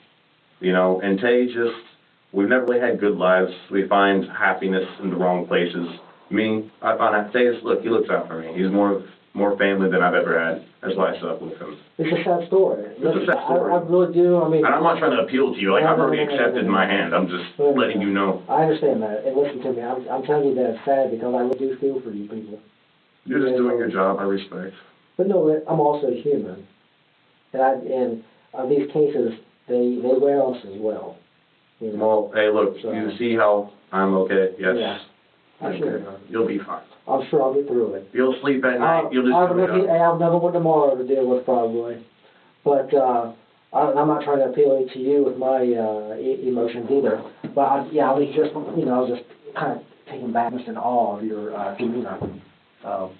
You know, and Tay just, we've never really had good lives. We find happiness in the wrong places. Me, I found out, Tay, look, he looks out for me. He's more family than I've ever had. That's why I stuck with him. It's a sad story. It's a sad story. I really do. I mean, and I'm not trying to appeal to you. Like, I've already accepted my hand. I'm just letting you know. I understand that. And listen to me. I'm telling you that it's sad because I really do feel for you people. You're just doing your job. I respect. But no, I'm also human. And these cases, they wear on us as well. You know? Well, hey, look, So- you see how I'm okay? Yes. Yeah. I'm sure. You'll be fine. I'm sure I'll get through it. You'll sleep at night. You'll just I'll wake up. have another one tomorrow to deal with probably. But I'm not trying to appeal to you with my emotions either. But I was just, I was just kind of taken back, just in awe of your demeanor. Because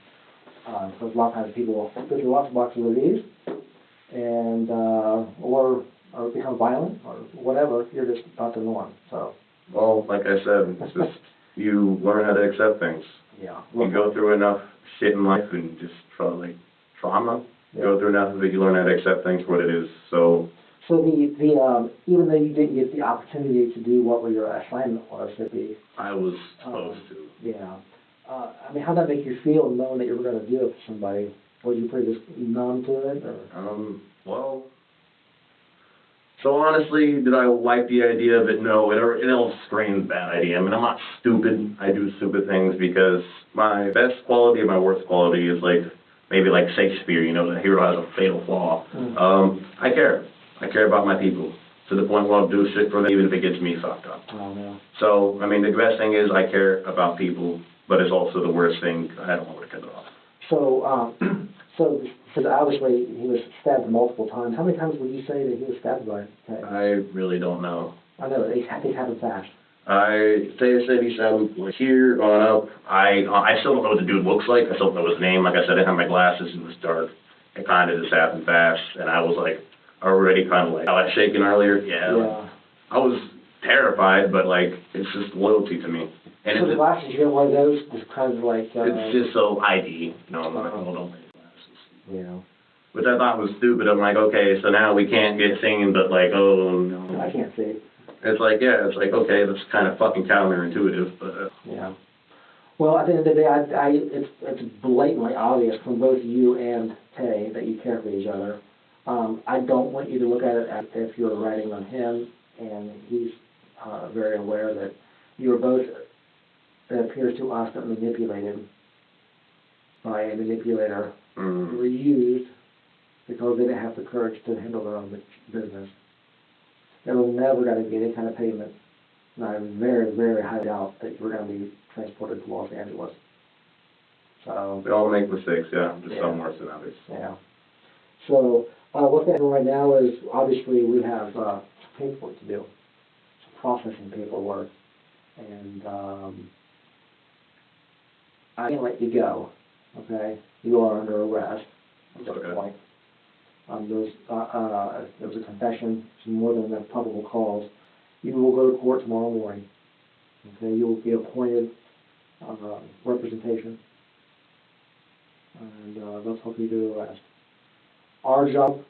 a lot of times people will go through lots of boxes of these, and or become violent or whatever. You're just not the norm. So. Well, like I said, it's just you learn how to accept things. Yeah. You go through enough shit in life and just trauma. Yeah. Go through enough of it, you learn how to accept things for what it is. So. So the even though you didn't get the opportunity to do what your assignment was, I was supposed to. Yeah. I mean, how'd that make you feel knowing that you were going to do it for somebody? Was you pretty just numb to it, or? Well. So honestly, did I like the idea of it? No, it all screams bad idea. I mean, I'm not stupid. I do stupid things because my best quality and my worst quality is maybe like Shakespeare, the hero has a fatal flaw. I care. I care about my people to the point where I'll do shit for them even if it gets me fucked up. Oh, no. So, I mean, the best thing is I care about people, but it's also the worst thing. I don't want to cut it off. So, so obviously he was stabbed multiple times. How many times would you say that he was stabbed by? Okay. I really don't know. I know, they happen fast. They said he stabbed here on up. I still don't know what the dude looks like. I still don't know his name. Like I said, I didn't have my glasses. It was dark. It kind of just happened fast, and I was already kind of I was shaking earlier. Yeah. I was terrified, but it's just loyalty to me. And so the glasses, you don't wear those? It's kind of it's just so ID. No, I'm like, don't wear glasses. Yeah. Which I thought was stupid. I'm like, okay, so now we can't get singing, but oh no. I can't see. It's okay, that's kind of fucking counterintuitive, but. Yeah. Well, at the end of the day, it's blatantly obvious from both you and Tay that you care for each other. I don't want you to look at it as if you're writing on him, and he's very aware that you are both, it appears to us, that manipulated by a manipulator. You were used because they didn't have the courage to handle their own business. They were never going to get any kind of payment. And I very, very highly doubt that you were going to be transported to Los Angeles. So. We all make mistakes, yeah. Just some worse than others. Yeah. So, what's happening right now is, obviously, we have some paperwork to do. Some processing paperwork. And, I can't let you go, okay? You are under arrest at this point. There was a confession, some more than enough probable cause. You will go to court tomorrow morning. Okay, you will be appointed representation, and they'll help you do the rest. Our job,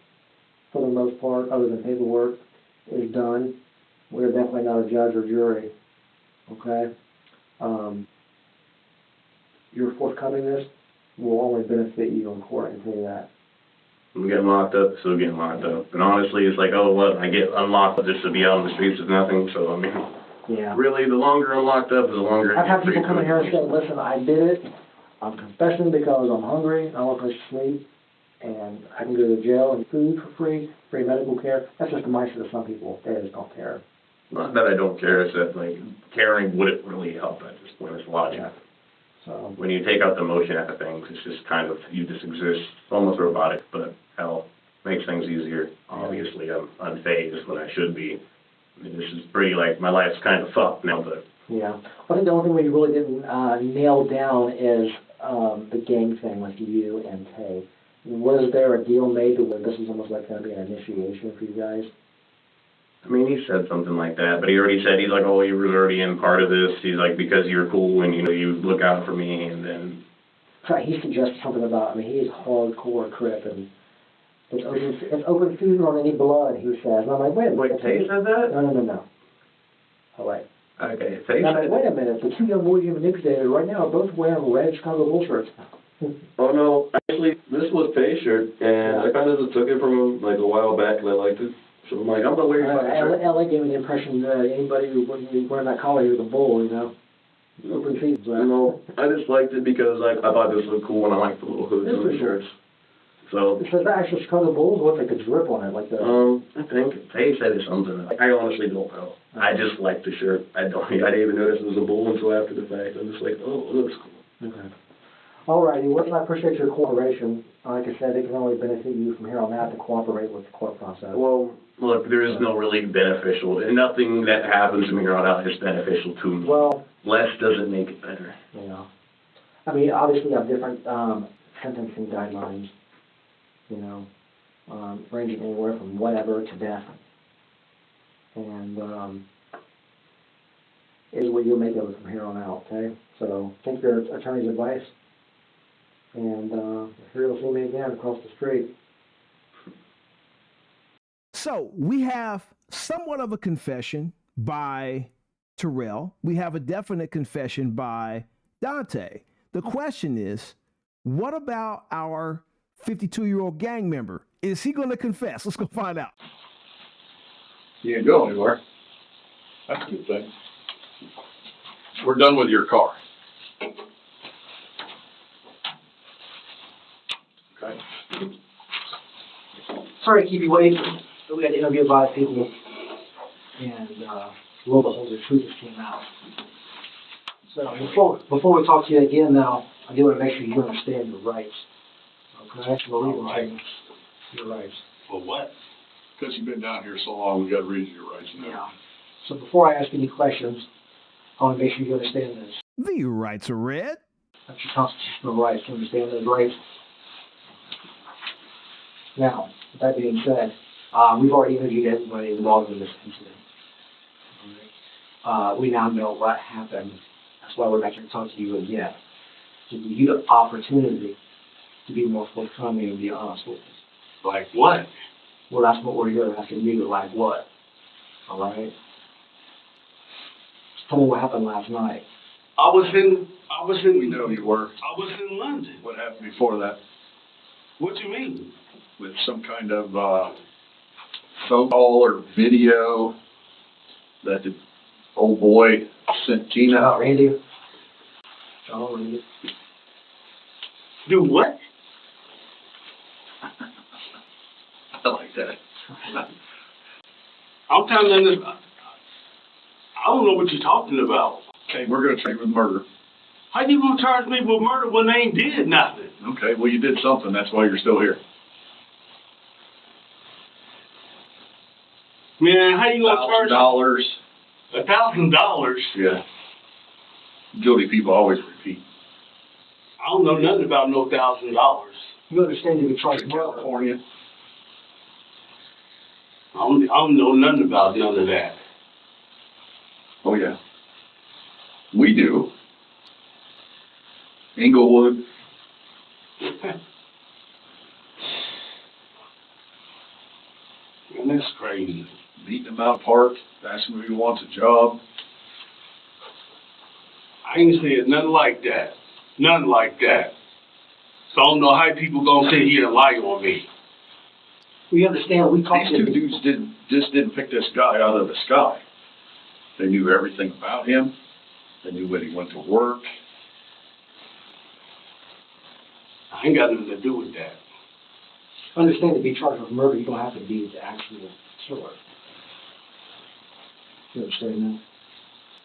for the most part, other than paperwork, is done. We're definitely not a judge or jury. Okay, your forthcomingness will only benefit you in court, I can tell you that. I'm getting locked up, still getting locked up. And honestly, it's I get unlocked just to be out on the streets with nothing. So, I mean, yeah. Really, the longer I'm locked up, the longer I've had people come in here and say, listen, I did it. I'm confessing because I'm hungry. I want to sleep. And I can go to jail and food for free medical care. That's just the mindset of some people. They just don't care. Not that I don't care, it's that, caring wouldn't really help at this point. It's logic. Yeah. So. When you take out the emotion out of things, it's just you just exist, almost robotic, but hell, makes things easier. Obviously, I'm unfazed when I should be. I mean, this is pretty, my life's kind of fucked now, but. Yeah. I think the only thing we really didn't nail down is the gang thing with you and Tay. Was there a deal made where this is almost going to be an initiation for you guys? I mean, he said something like that, but he already said, he's like, oh, you were already in part of this. He's like, because you're cool and, you look out for me, and then. He suggested something about, he's hardcore Crip, and it's open season on any blood, he says. And I'm like, wait a minute. Wait, Tay said that? No. Oh, wait. Okay, Tay said that? Wait a minute. The two young boys you manipulated right now are both wearing red Chicago Bulls shirts. Oh, no. Actually, this was Tay's shirt, and I kind of just took it from him, a while back, and I liked it. So I'm like, I'm not wearing my shirt. LA gave me the impression that anybody who wasn't wearing that collar was a bull, Open season. I just liked it because I thought this looked cool, and I liked the little hoods on the shirts. So, It says actual Chicago Bulls with like a drip on it, like the. I think they said it's something. I honestly don't know. I just like the shirt. I didn't even notice it was a bull until after the fact. I'm just like, oh, it looks cool. Okay. Alrighty, well, I appreciate your cooperation. Like I said, it can only benefit you from here on out to cooperate with the court process. Well, look, there is no really beneficial, and nothing that happens from here on out is beneficial to me. Well, Less doesn't make it better. yeah. I mean, obviously you have different, sentencing guidelines, you know, ranging anywhere from whatever to death. And, is what you'll make of it from here on out, okay? So, take your attorney's advice, and, here you'll see me again across the street. So we have somewhat of a confession by Terrell. We have a definite confession by Donte. The question is, what about our 52-year-old gang member? Is he going to confess? Let's go find out. You ain't going anywhere. That's a good thing. We're done with your car. Okay. Sorry to keep you waiting, but we had to interview a lot of people, and, lo and behold, the truth just came out. So before we talk to you again now, I do want to make sure you understand your rights. Okay? All right. Your rights. Well, what? Because you've been down here so long, we got to read you your rights now. Yeah. So before I ask any questions, I want to make sure you understand this. The rights are read. That's your constitutional rights. You understand those rights? Now, with that being said, we've already interviewed everybody involved in this incident. All right? We now know what happened. That's why we're back here to talk to you again. To give you the opportunity to be more forthcoming and be honest with us. Like what? Well, that's what we're here asking you to, like what? All right? Just tell me what happened last night. We know you were. I was in London. What happened before that? What you mean? With some kind of, phone call or video that the old boy sent Tina? Randy? John, Randy? Do what? I like that. I'm telling you, I don't know what you're talking about. Okay, we're gonna charge you with murder. How you gonna charge me with murder when I ain't did nothing? Okay, well, you did something, that's why you're still here. Man, how you gonna charge $1,000. $1,000? Yeah. Guilty people always repeat. I don't know nothing about no $1,000. You understand you can charge In murder. California, I don't know nothing about none of that. oh yeah. We do. Inglewood. Man, that's crazy. Beating him out park, asking him if he wants a job. I ain't said nothing like that. Nothing like that. So I don't know how people gonna sit here and lie on me. We understand, we talked These to two dudes didn't pick this guy out of the sky. They knew everything about him. They knew when he went to work. I ain't got nothing to do with that. Understand to be charged with murder, you don't have to be the actual killer. You understand that?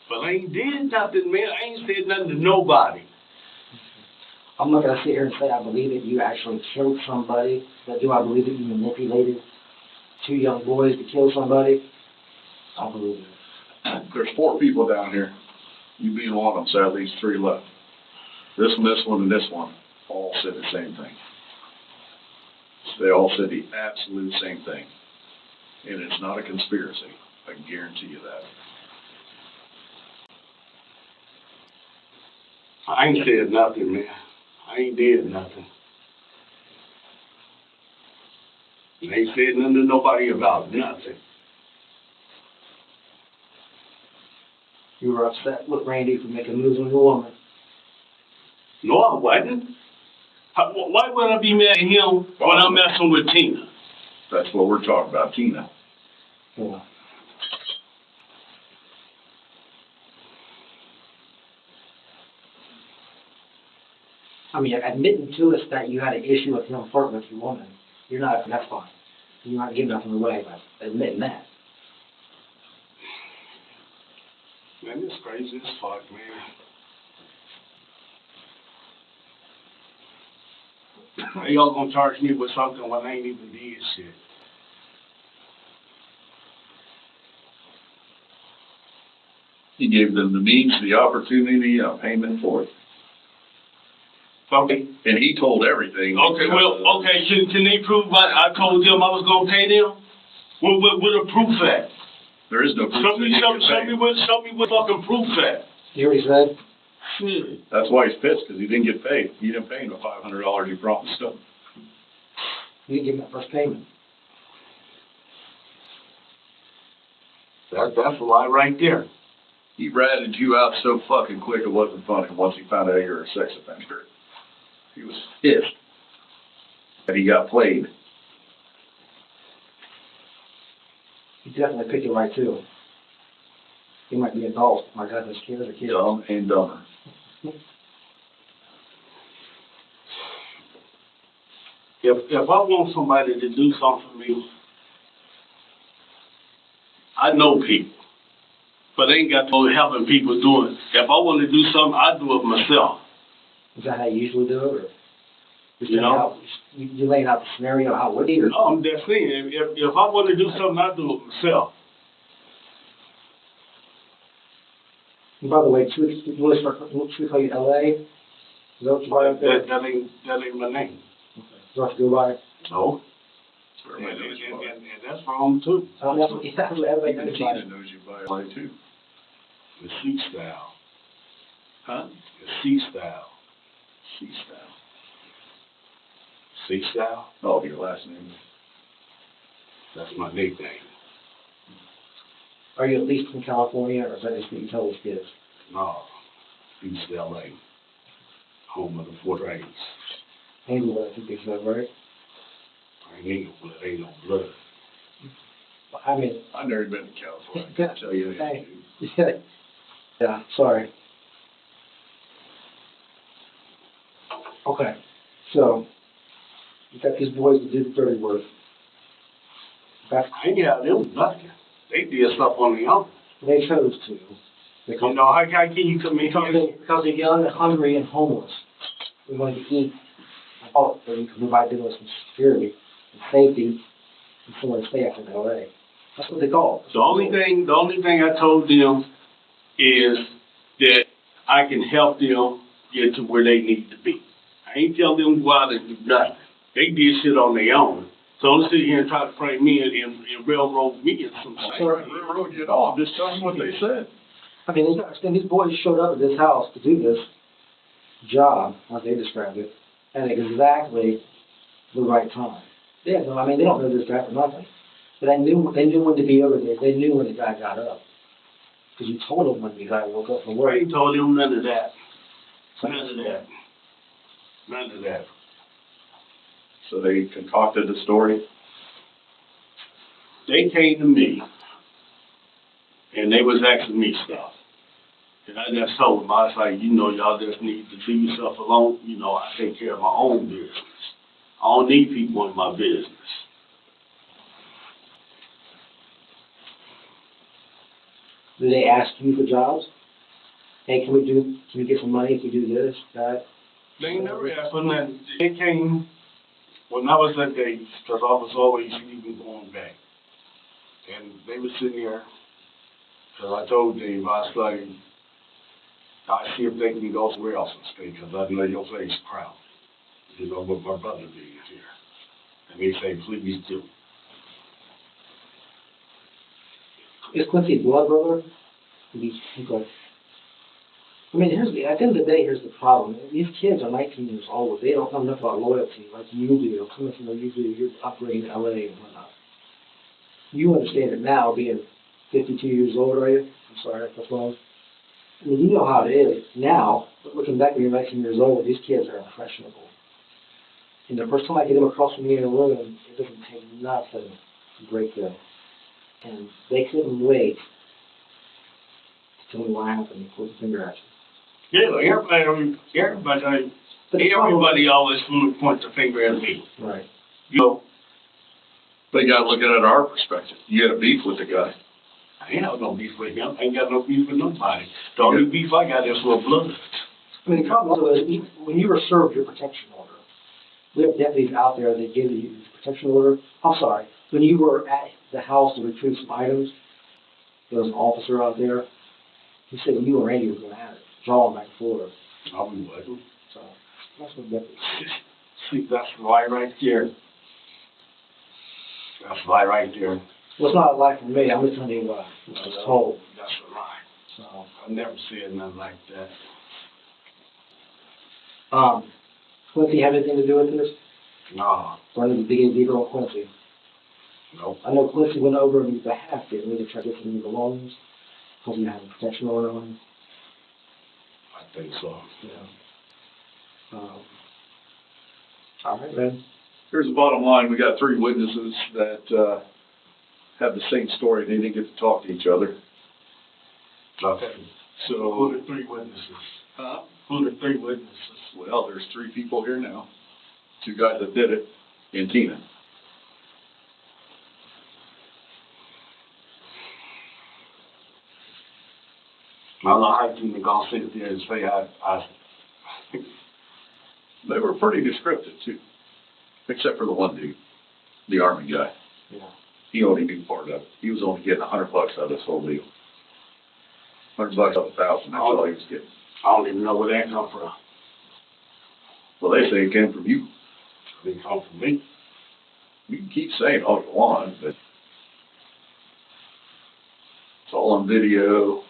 But I ain't did nothing, man. I ain't said nothing to nobody. I'm not gonna sit here and say I believe that you actually killed somebody. But do I believe that you manipulated two young boys to kill somebody? I believe it. There's 4 people down here. You being one of them, so at least 3 left. This one, and this one all said the same thing. They all said the absolute same thing. And it's not a conspiracy. I guarantee you that. I ain't said nothing, man. I ain't did nothing. I ain't said nothing to nobody about nothing. You were upset with Randy for making moves on your woman. No, I wasn't. Why would I be mad at him when I'm messing with Tina? That's what we're talking about, Tina. Yeah. I mean, admitting to us that you had an issue with him flirting with your woman, you're not, that's fine. You're not giving nothing away by admitting that. Man, it's crazy as fuck, man. Y'all gonna charge me with something when I ain't even did shit. He gave them the means, the opportunity, payment for it. Okay. And he told everything. Okay, well, okay, can they prove I told them I was gonna pay them? With a proof at? There is no proof. Show me what fucking proof at. You already said? Shit. That's why he's pissed, because he didn't get paid. You didn't pay him the $500 you promised him. You didn't give him that first payment. That's a lie right there. He ratted you out so fucking quick it wasn't funny once he found out you're a sex offender. He was pissed that he got played. He definitely picked it right too. He might be adult. My God, those kids are kids. Dumb and dumber. If I want somebody to do something for me, I know people, but they ain't got no helping people doing it. If I want to do something, I do it myself. Is that how you usually do it, or just You know? you laying out the scenario how would you? No, I'm just saying, if I want to do something, I do it myself. And by the way, should we call you L.A.? Is that what you buy up there? That ain't my name. Is that what you go by? No. And that's wrong too. That's what everybody Even knows Tina about it. knows you by LA too. The C style. Huh? The C style. C style. C style? Oh, your last name. That's my nickname. Are you at least from California, or is that just what you tell those kids? No. East LA. Home of the Fort Range. Englewood, I think they said, right? I ain't Englewood, ain't no blood. I mean, I've never been to California. I can't tell you anything. Hey. Yeah, sorry. Okay, so you got these boys that did the dirty work. That's, I ain't got them nothing. They did stuff on their own. they chose to. You know, how can you come in Because here? they're young and hungry and homeless. We want to eat. Oh, so you can provide them with some security and safety and somewhere to stay after in LA. That's what they call it. The only thing I told them is that I can help them get to where they need to be. I ain't tell them to go out and do nothing. They did shit on their own. So don't sit here and try to frame me and railroad me and some shit. Sorry, railroad you at all. I'm just telling you what they said. I mean, you understand, these boys showed up at this house to do this job, as they described it, at exactly the right time. They don't know this guy for nothing. But they knew when to be over there. They knew when the guy got up. Because you told them when the guy woke up from work. I ain't told them none of that. None of that. None of that. So they concocted the story. They came to me, and they was asking me stuff. And I just told them, I was like, y'all just need to leave yourself alone. I take care of my own business. I don't need people in my business. Did they ask you for jobs? Hey, can we get some money if we do this, that? They never asked for nothing. They came when I was at Davis, because I was always leaving going back. And they were sitting there, because I told Dave, I was like, I see if they can go somewhere else and stay, because I know your place is crowded. With my brother being here. And they say, please do. Is Quincy blood brother? Okay. I mean, at the end of the day, here's the problem. These kids are 19 years old. They don't know enough about loyalty like you do. Coming from where you do, you're upbringing in LA and whatnot. You understand it now, being 52 years old, are you? I'm sorry, that's wrong. I mean, you know how it is now, but looking back when you're 19 years old, these kids are impressionable. And the first time I get them across from me in a room, it doesn't take nothing to break them. And they couldn't wait to tell me what happened and put the finger at you. Yeah, everybody, But the problem- Everybody always points the finger at me. Right. You know, But you gotta look at it at our perspective. You had a beef with the guy. I ain't have no beef with him. I ain't got no beef with nobody. The only beef I got is with blood. I mean, the problem also is, when you were served your protection order, we have deputies out there that give you the protection order. I'm sorry, when you were at the house to retrieve some items, there was an officer out there. He said you and Randy were going at it, jawing back and forth. I wasn't. So that's what deputies. See, that's the lie right there. That's the lie right there. Well, it's not a lie for me. I'm just telling you what I was told. That's a lie. So, I never said nothing like that. Quincy have anything to do with this? No, Or I need to dig in deeper on Quincy? no. I know Quincy went over on your behalf, didn't he, to try to get some new belongings? Because you have a protection order on him. I think so. Yeah. All right, man. Here's the bottom line, we got 3 witnesses that, have the same story, they didn't get to talk to each other. Okay. So, who are the 3 witnesses? Huh? Who are the 3 witnesses? Well, there's 3 people here now, 2 guys that did it, and Tina. I don't know how you can go sit there and say They were pretty descriptive too, except for the one dude, the Army guy. Yeah. He only knew part of it. He was only getting $100 out of this whole deal. $100 out of 1,000, that's all he was getting. I don't even know where that come from. Well, they say it came from you. It didn't come from me. You can keep saying all you want, but it's all on video.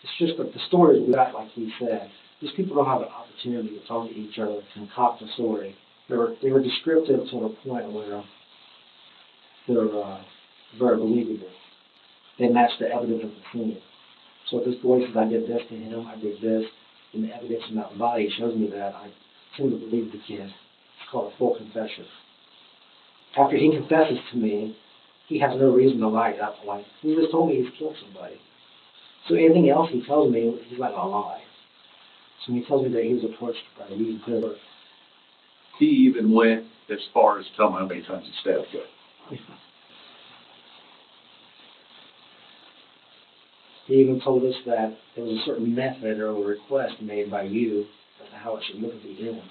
It's just that the stories we got, like we said, these people don't have an opportunity to talk to each other, concoct a story. They were descriptive to the point where they're very believable. They match the evidence of the scene. So if this boy says, I did this to him, I did this, and the evidence in that body shows me that, I tend to believe the kid. It's called a full confession. After he confesses to me, he has no reason to lie at that point. He just told me he's killed somebody. So anything else he tells me, he's not gonna lie. So when he tells me that he was approached by a weed killer, He even went as far as telling me how many times he stabbed the guy. he even told us that there was a certain method or a request made by you as to how it should look at the end,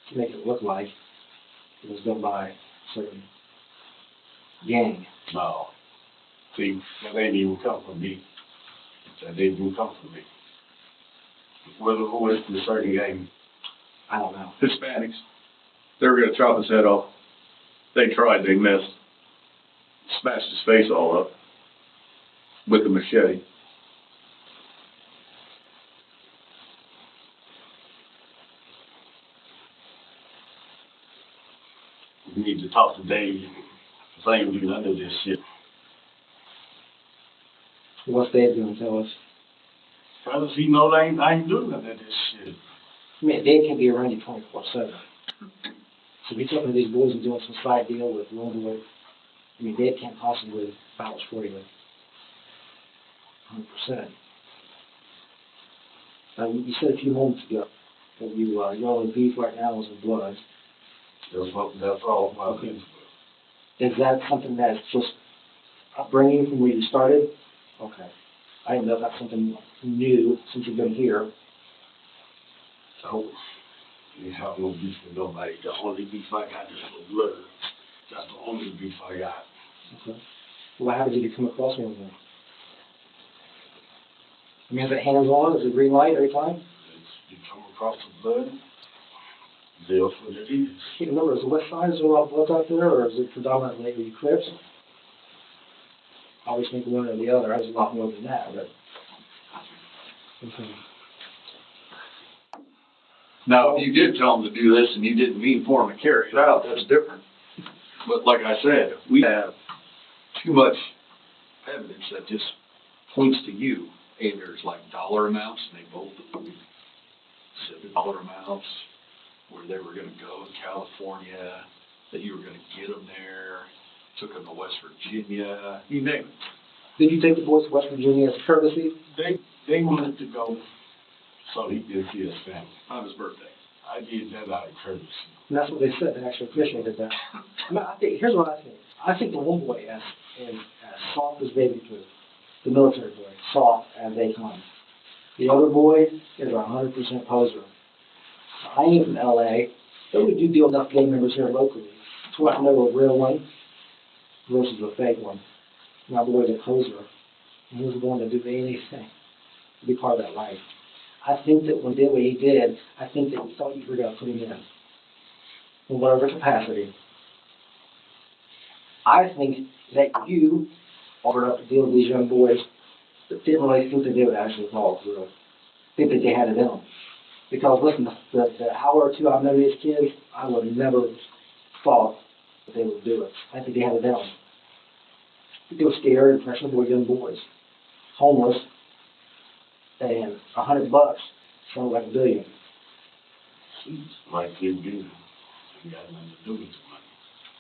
to make it look like it was done by a certain gang. No. See, that ain't even come from me. That didn't even come from me. Who is the certain gang? I don't know. Hispanics. They were gonna chop his head off. They tried, they missed. Smashed his face all up with a machete. We need to talk to Dave. Cause I ain't do none of this shit. What's Dave gonna tell us? Cause he know I ain't doing none of this shit. I mean, Dave can't be around you 24/7. So if you're talking to these boys and doing some side deal with Longwood, I mean, Dave can't possibly vouch for you 100%. You said a few moments ago that your only beef right now is with blood. That's all my beef. Is that something that's just upbringing from where you started? Okay. I didn't know if that's something new since you've been here. So, you have no beef with nobody. The only beef I got is with blood. That's the only beef I got. Okay. Well, how did you come across me with that? I mean, is it hands-on? Is it green light every time? You come across the blood, that's what it is. I can't remember, is the West Side, is there a lot of blood out there, or is it predominantly the Crips? I always think one or the other. There's a lot more than that, but. Okay. Now, if you did tell them to do this and you didn't mean for them to carry it out, that's different. But like I said, we have too much evidence that just points to you. And there's like dollar amounts, and they both said the dollar amounts, where they were gonna go in California, that you were gonna get them there, took them to West Virginia, you name it. Did you take the boys to West Virginia as courtesy? They they wanted to go so he could see his family. On his birthday. I did that out of courtesy. And that's what they said, they actually appreciated that. I mean, I think, here's what I think. I think the one boy as soft as baby food, the military boy, soft as they come. The other boy is 100% poser. I ain't from LA, but we do deal with enough gang members here locally. That's why I know a real one versus a fake one. My boy's a poser. He was willing to do anything to be part of that life. I think that when he did what he did, I think that he thought you were going to put him in whatever capacity. I think that you offered up to deal with these young boys that didn't really think that they would actually follow through. Think that they had it in them. Because listen, the hour or two I've known these kids, I would have never thought that they would do it. I think they had it in them. They were scared, impressionable young boys, homeless, and $100 sounded like $1 billion. Like you do. You got nothing to do with the money.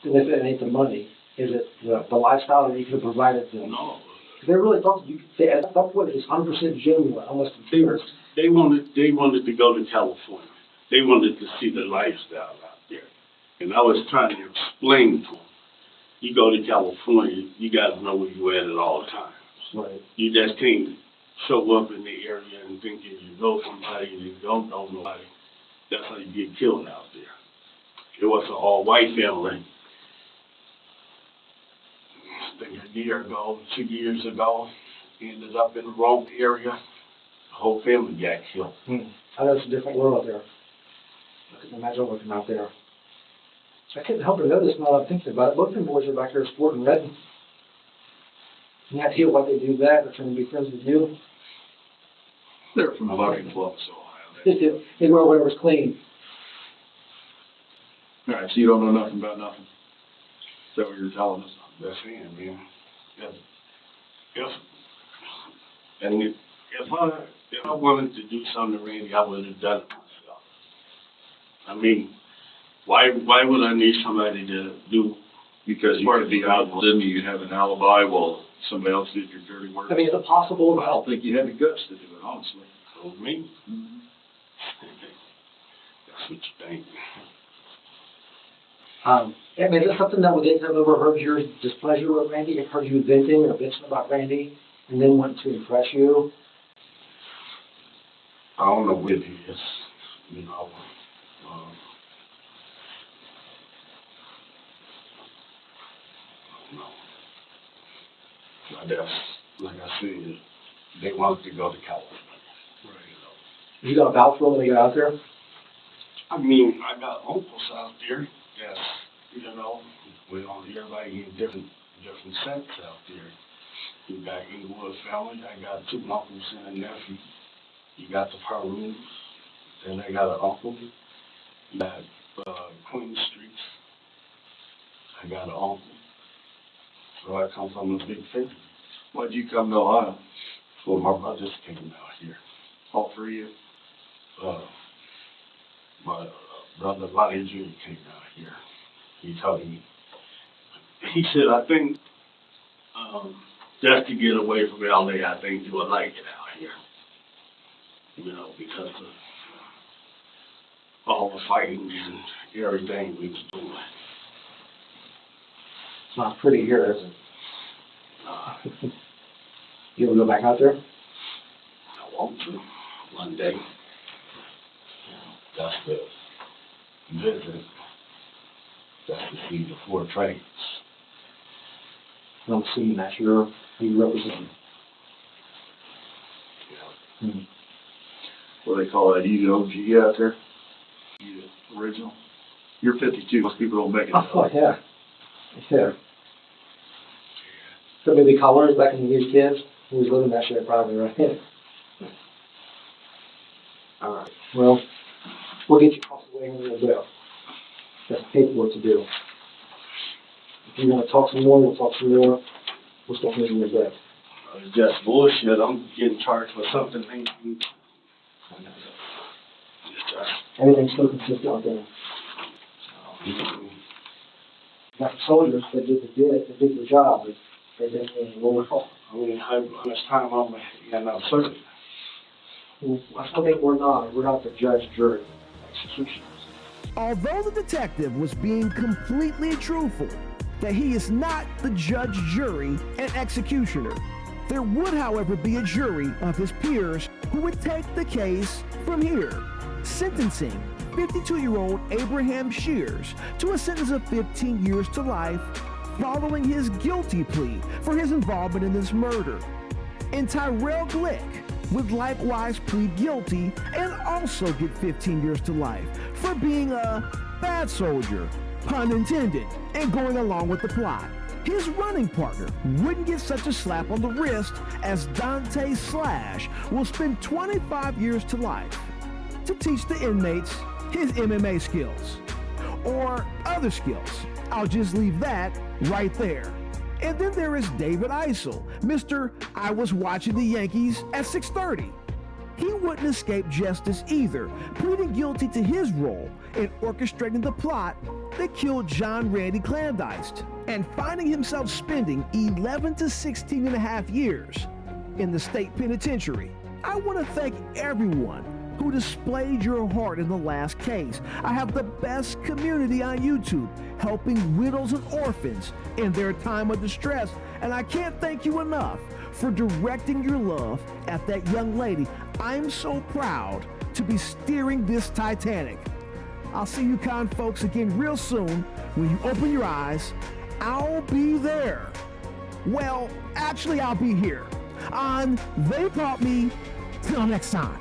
And if it ain't the money, is it the lifestyle that you could have provided them? No. They really thought at that point it was 100% genuine, almost sincere. They wanted to go to California. They wanted to see the lifestyle out there. And I was trying to explain to them, you go to California, you got to know where you're at all times. Right. You just can't show up in the area and thinking you know somebody and you don't know nobody. That's how you get killed out there. It was an all-white family. I think a year ago, 2 years ago, ended up in the wrong area. The whole family got killed. I know it's a different world out there. I can imagine working out there. I couldn't help but notice now that I'm thinking about it. Both them boys are back there sporting red. You have to hear why they do that. They're trying to be friends with you. They're from Bucking Columbus, Ohio. They wear whatever's clean. All right, so you don't know nothing about nothing. Is that what you're telling us? That's it, man. If I wanted to do something to Randy, I would have done it myself. I mean, why would I need somebody to do? Because you could be out, didn't you have an alibi while somebody else did your dirty work? I mean, is it possible? I don't think you had the guts to do it, honestly. Told me. That's what you think. I mean, is it something that they have overheard your displeasure with Randy? Have heard you venting or bitching about Randy and then want to impress you? I don't know what it is, you know. I don't know. I guess, like I said, they wanted to go to California. Right. You got a vouch for them when they got out there? I mean, I got uncles out there. Yes, you know, everybody in different sects out there. You got Inglewood family. I got 2 uncles and a nephew. You got the Peru's, then I got an uncle. You got Queen Street. I got an uncle. So I come from a big family. Why'd you come to Ohio? Well, my brothers came out here. All 3 of you? My brother Lonnie Jr. came out here. He told me, he said, I think just to get away from LA, I think you would like it out here. You know, because of all the fighting and everything we was doing. It's not pretty here, is it? You ever go back out there? I want to one day. That's the visit. That's to see the 4 trades. I'm assuming that's who you represent. Yeah. What do they call that, UOG out there? Original? You're 52, most people don't make it. Oh, yeah. Yeah. So maybe colors back when you were kids? Who was living that shit probably, right? All right. Well, we'll get you across the way in a little bit. That's paperwork to do. If you're going to talk some more, we'll talk some more. We'll start in a little bit. It's just bullshit. I'm getting charged for something. Everything's so consistent out there. Not soldiers, they did their job. They didn't really roll. I mean, how much time I'm in service? Some people are not. We're not the judge, jury, executioners. Although the detective was being completely truthful that he is not the judge, jury, and executioner, there would, however, be a jury of his peers who would take the case from here, sentencing 52-year-old Abraham Shears to a sentence of 15 years to life following his guilty plea for his involvement in this murder. And Tyrell Glick would likewise plead guilty and also get 15 years to life for being a bad soldier, pun intended, and going along with the plot. His running partner wouldn't get such a slap on the wrist, as Donte Slash will spend 25 years to life to teach the inmates his MMA skills or other skills. I'll just leave that right there. And then there is David Eisel, Mr. I was watching the Yankees at 6:30. He wouldn't escape justice either, pleading guilty to his role in orchestrating the plot that killed John Randy Clindanst, and finding himself spending 11 to 16 and a half years in the state penitentiary. I want to thank everyone who displayed your heart in the last case. I have the best community on YouTube, helping widows and orphans in their time of distress, and I can't thank you enough for directing your love at that young lady. I'm so proud to be steering this Titanic. I'll see you kind folks again real soon. When you open your eyes, I'll be there. Well, actually, I'll be here on They Brought Me. Till next time.